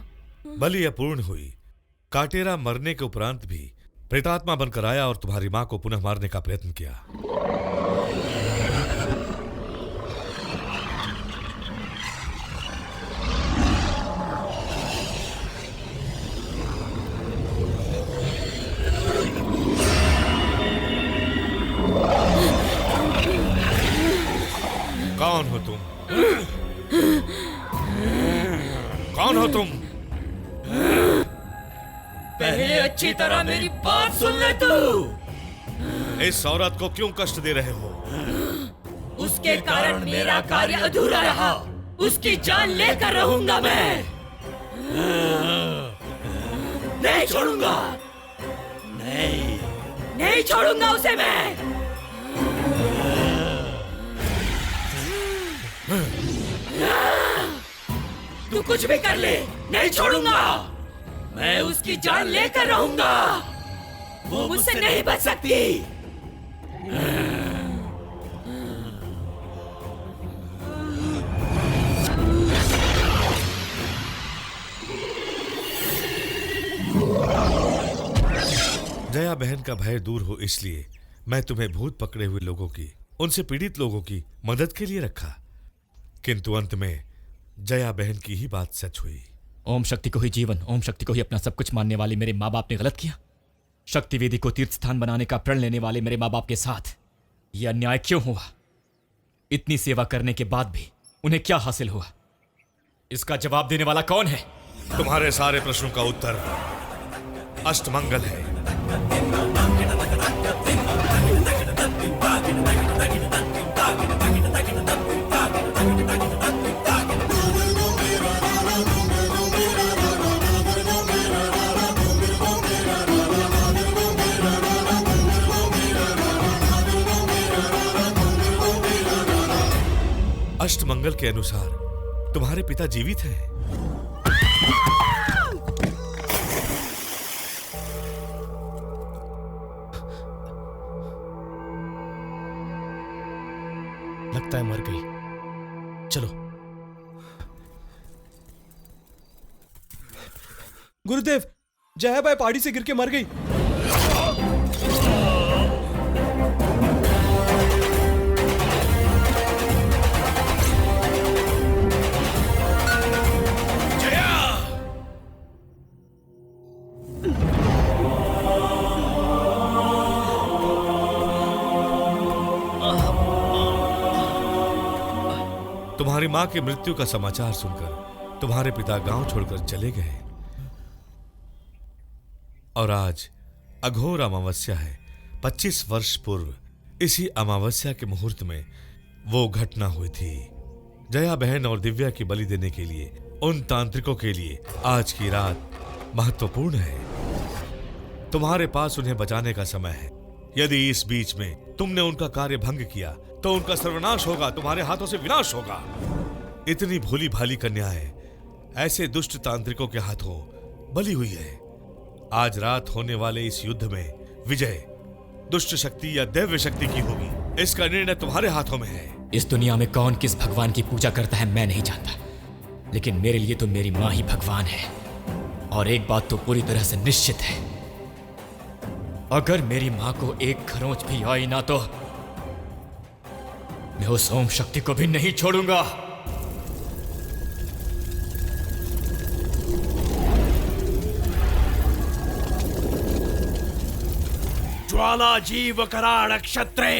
बलि अपूर्ण हुई। काटेरा मरने के उपरांत भी प्रेतात्मा बनकर आया और तुम्हारी मां को पुनः मारने का प्रयत्न किया। कौन हो तुम? कौन हो तुम? पहले अच्छी तरह मेरी बात सुन ले तू। इस औरत को क्यों कष्ट दे रहे हो? उसके कारण मेरा कार्य अधूरा रहा। उसकी जान लेकर रहूंगा मैं। नहीं छोड़ूंगा, नहीं छोड़ूंगा उसे मैं। तू कुछ भी कर ले, नहीं छोड़ूंगा। मैं उसकी जान लेकर रहूंगा। वो मुझसे नहीं बच सकती। जया बहन का भय दूर हो इसलिए मैं तुम्हें भूत पकड़े हुए लोगों की, उनसे पीड़ित लोगों की मदद के लिए रखा, किंतु अंत में जया बहन की ही बात सच हुई। ओम शक्ति को ही जीवन, ओम शक्ति को ही अपना सब कुछ मानने वाले मेरे माँ बाप ने गलत किया। शक्ति वेदी को तीर्थ स्थान बनाने का प्रण लेने वाले मेरे माँ बाप के साथ ये अन्याय क्यों हुआ? इतनी सेवा करने के बाद भी उन्हें क्या हासिल हुआ? इसका जवाब देने वाला कौन है? तुम्हारे सारे प्रश्नों का उत्तर अष्टमंगल है। अष्टमंगल के अनुसार तुम्हारे पिता जीवित हैं। लगता है मर गई। चलो। गुरुदेव, जयाबाई पहाड़ी से गिर के मर गई। तुम्हारी मां की मृत्यु का समाचार सुनकर तुम्हारे पिता गांव छोड़कर चले गए और आज अघोर अमावस्या है। 25 वर्ष पूर्व इसी अमावस्या के मुहूर्त में वो घटना हुई थी। जया बहन और दिव्या की बलि देने के लिए उन तांत्रिकों के लिए आज की रात महत्वपूर्ण है। तुम्हारे पास उन्हें बचाने का समय है। यदि इस बीच में तुमने उनका कार्य भंग किया तो उनका सर्वनाश होगा, तुम्हारे हाथों से विनाश होगा। इतनी भोली भाली कन्याएं ऐसे दुष्ट तांत्रिकों के हाथों बली हुई है। आज रात होने वाले इस युद्ध में विजय दुष्ट शक्ति या दैव्य शक्ति की होगी, इसका निर्णय तुम्हारे हाथों में है। इस दुनिया में कौन किस भगवान की पूजा करता है मैं नहीं जानता, लेकिन मेरे लिए तो मेरी मां ही भगवान है। और एक बात तो पूरी तरह से निश्चित है, अगर मेरी मां को एक खरोंच भी आई ना तो मैं उस ओम शक्ति को भी नहीं छोड़ूंगा। ज्वाला जीव कराड़ क्षत्रे,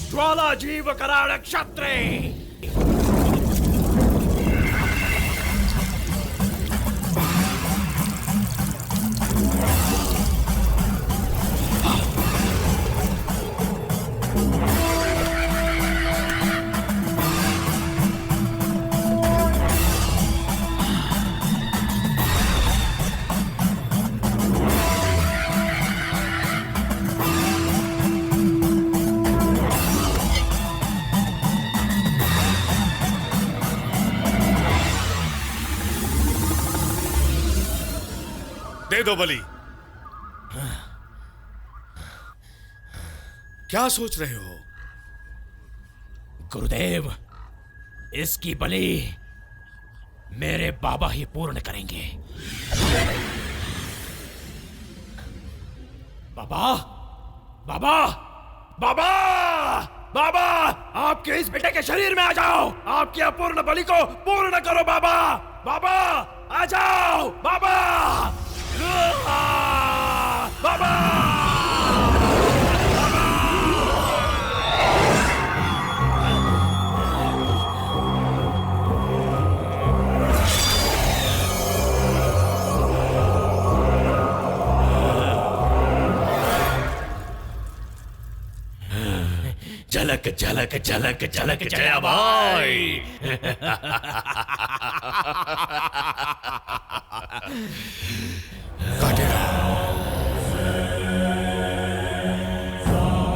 ज्वाला जीव कराड़ क्षत्रे। दे दो बलि। क्या सोच रहे हो? गुरुदेव, इसकी बलि मेरे बाबा ही पूर्ण करेंगे। बाबा, बाबा, बाबा, बाबा, आपके इस बेटे के शरीर में आ जाओ। आपकी अपूर्ण बलि को पूर्ण करो बाबा। बाबा, आ जाओ बाबा। बाबा, झलक झलक झलक झलक जयाबाई।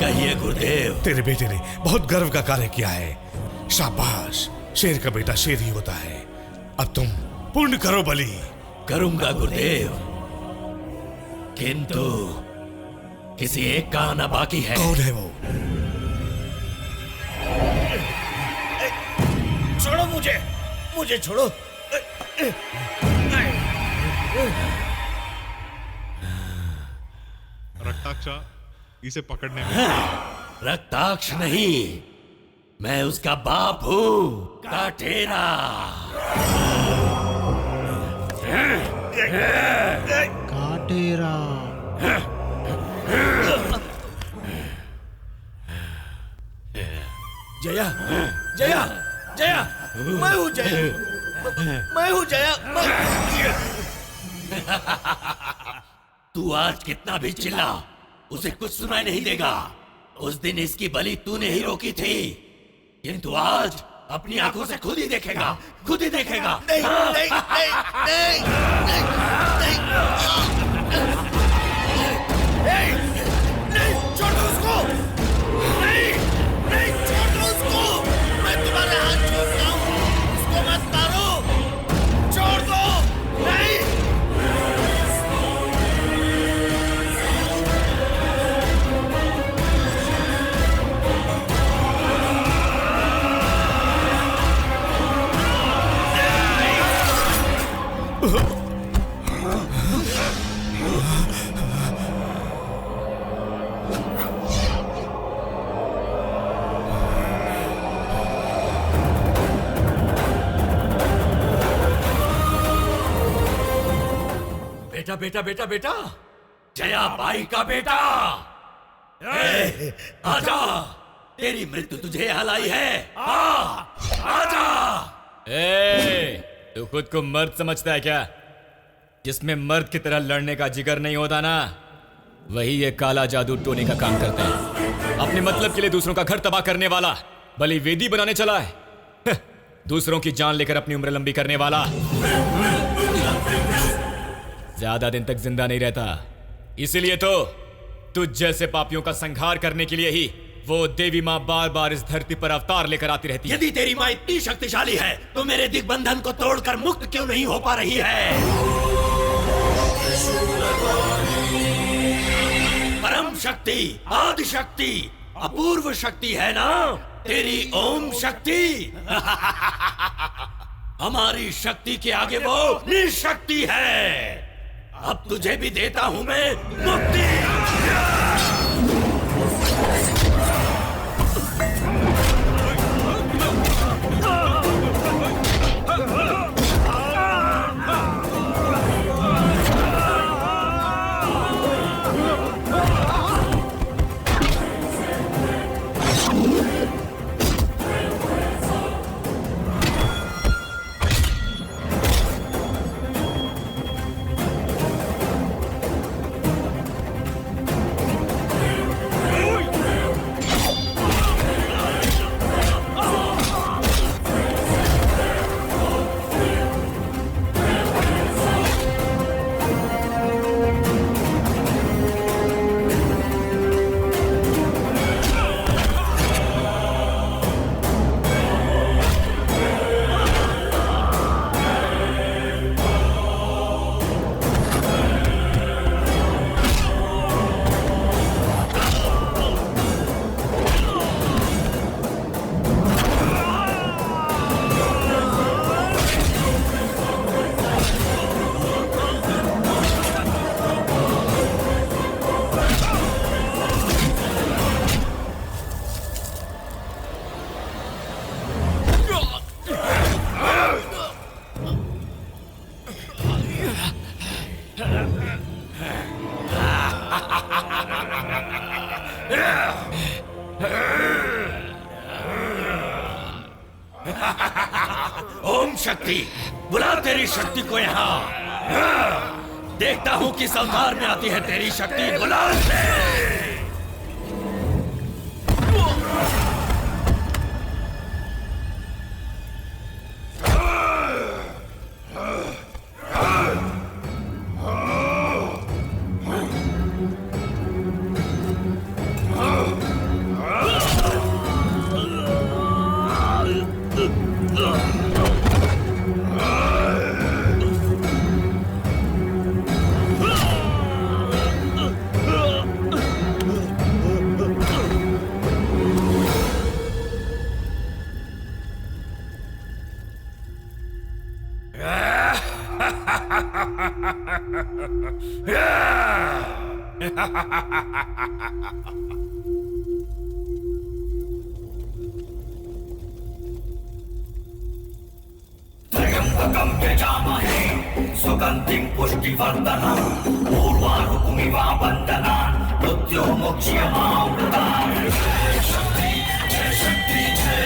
कहिए गुरुदेव। तेरे बेटे ने बहुत गर्व का कार्य किया है। शाबाश, शेर का बेटा शेर ही होता है। अब तुम पूर्ण करो बलि। करूंगा गुरुदेव, किंतु किसी एक का आना बाकी है। कौन है वो? छोड़ो मुझे, मुझे छोड़ो। रक्ताक्षा, इसे पकड़ने में। रक्ताक्ष नहीं, मैं उसका बाप हूँ, काटेरा। काटेरा। जया, जया, जया, मैं हूँ जया, मैं हूँ जया, तू आज कितना भी चिल्ला, उसे कुछ सुनाई नहीं देगा। उस दिन इसकी बलि तूने ही रोकी थी, किंतु आज अपनी आंखों से खुद ही देखेगा, खुद ही देखेगा। नहीं, नहीं, नहीं, नहीं, नहीं, नहीं, छोड़ दो उसको, नहीं, नहीं, छोड़ दो उसको, मैं तुम्हारे हाथ छोड़ रहा हूँ, उसको मत मारो, छोड़ दो, नहीं। बेटा बेटा बेटा बेटा, जया बाई का बेटा, आजा, तेरी मृत्यु तुझे हलाई है, आजा। तू खुद को मर्द समझता है क्या? जिसमें मर्द की तरह लड़ने का जिगर नहीं होता ना, वही ये काला जादू टोने का काम करते हैं। अपने मतलब के लिए दूसरों का घर तबाह करने वाला बलि वेदी बनाने चला है। दूसरों की जान लेकर अपनी उम्र लंबी करने वाला ज्यादा दिन तक जिंदा नहीं रहता। इसीलिए तो तुझ जैसे पापियों का संहार करने के लिए ही वो देवी माँ बार बार इस धरती पर अवतार लेकर आती रहती है। यदि तेरी माँ इतनी शक्तिशाली है तो मेरे दिग्बंधन को तोड़कर मुक्त क्यों नहीं हो पा रही है? परम शक्ति, आदि शक्ति, अपूर्व शक्ति है ना तेरी ओम शक्ति। हमारी शक्ति के आगे वो निशक्ति है। अब तुझे भी देता हूं मैं मुक्ति। ओम शक्ति, बुला तेरी शक्ति को यहाँ। देखता हूँ किस अवतार में आती है तेरी शक्ति। बुला त्र्यंबकं यजामहे सुगन्धिं पुष्टिवर्धनम् उर्वारुकमिव बन्धनान् मृत्योर्मुक्ष्यमामृतात्। जय शक्ति, जय शक्ति, जय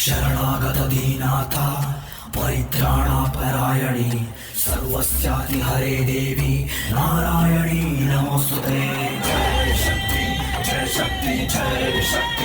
शरणागत दीनाथा परित्राणपरायणी सर्वस्याति हरे देवी नारायणी नमोस्तुते। जय शक्ति जय शक्ति जय शक्ति।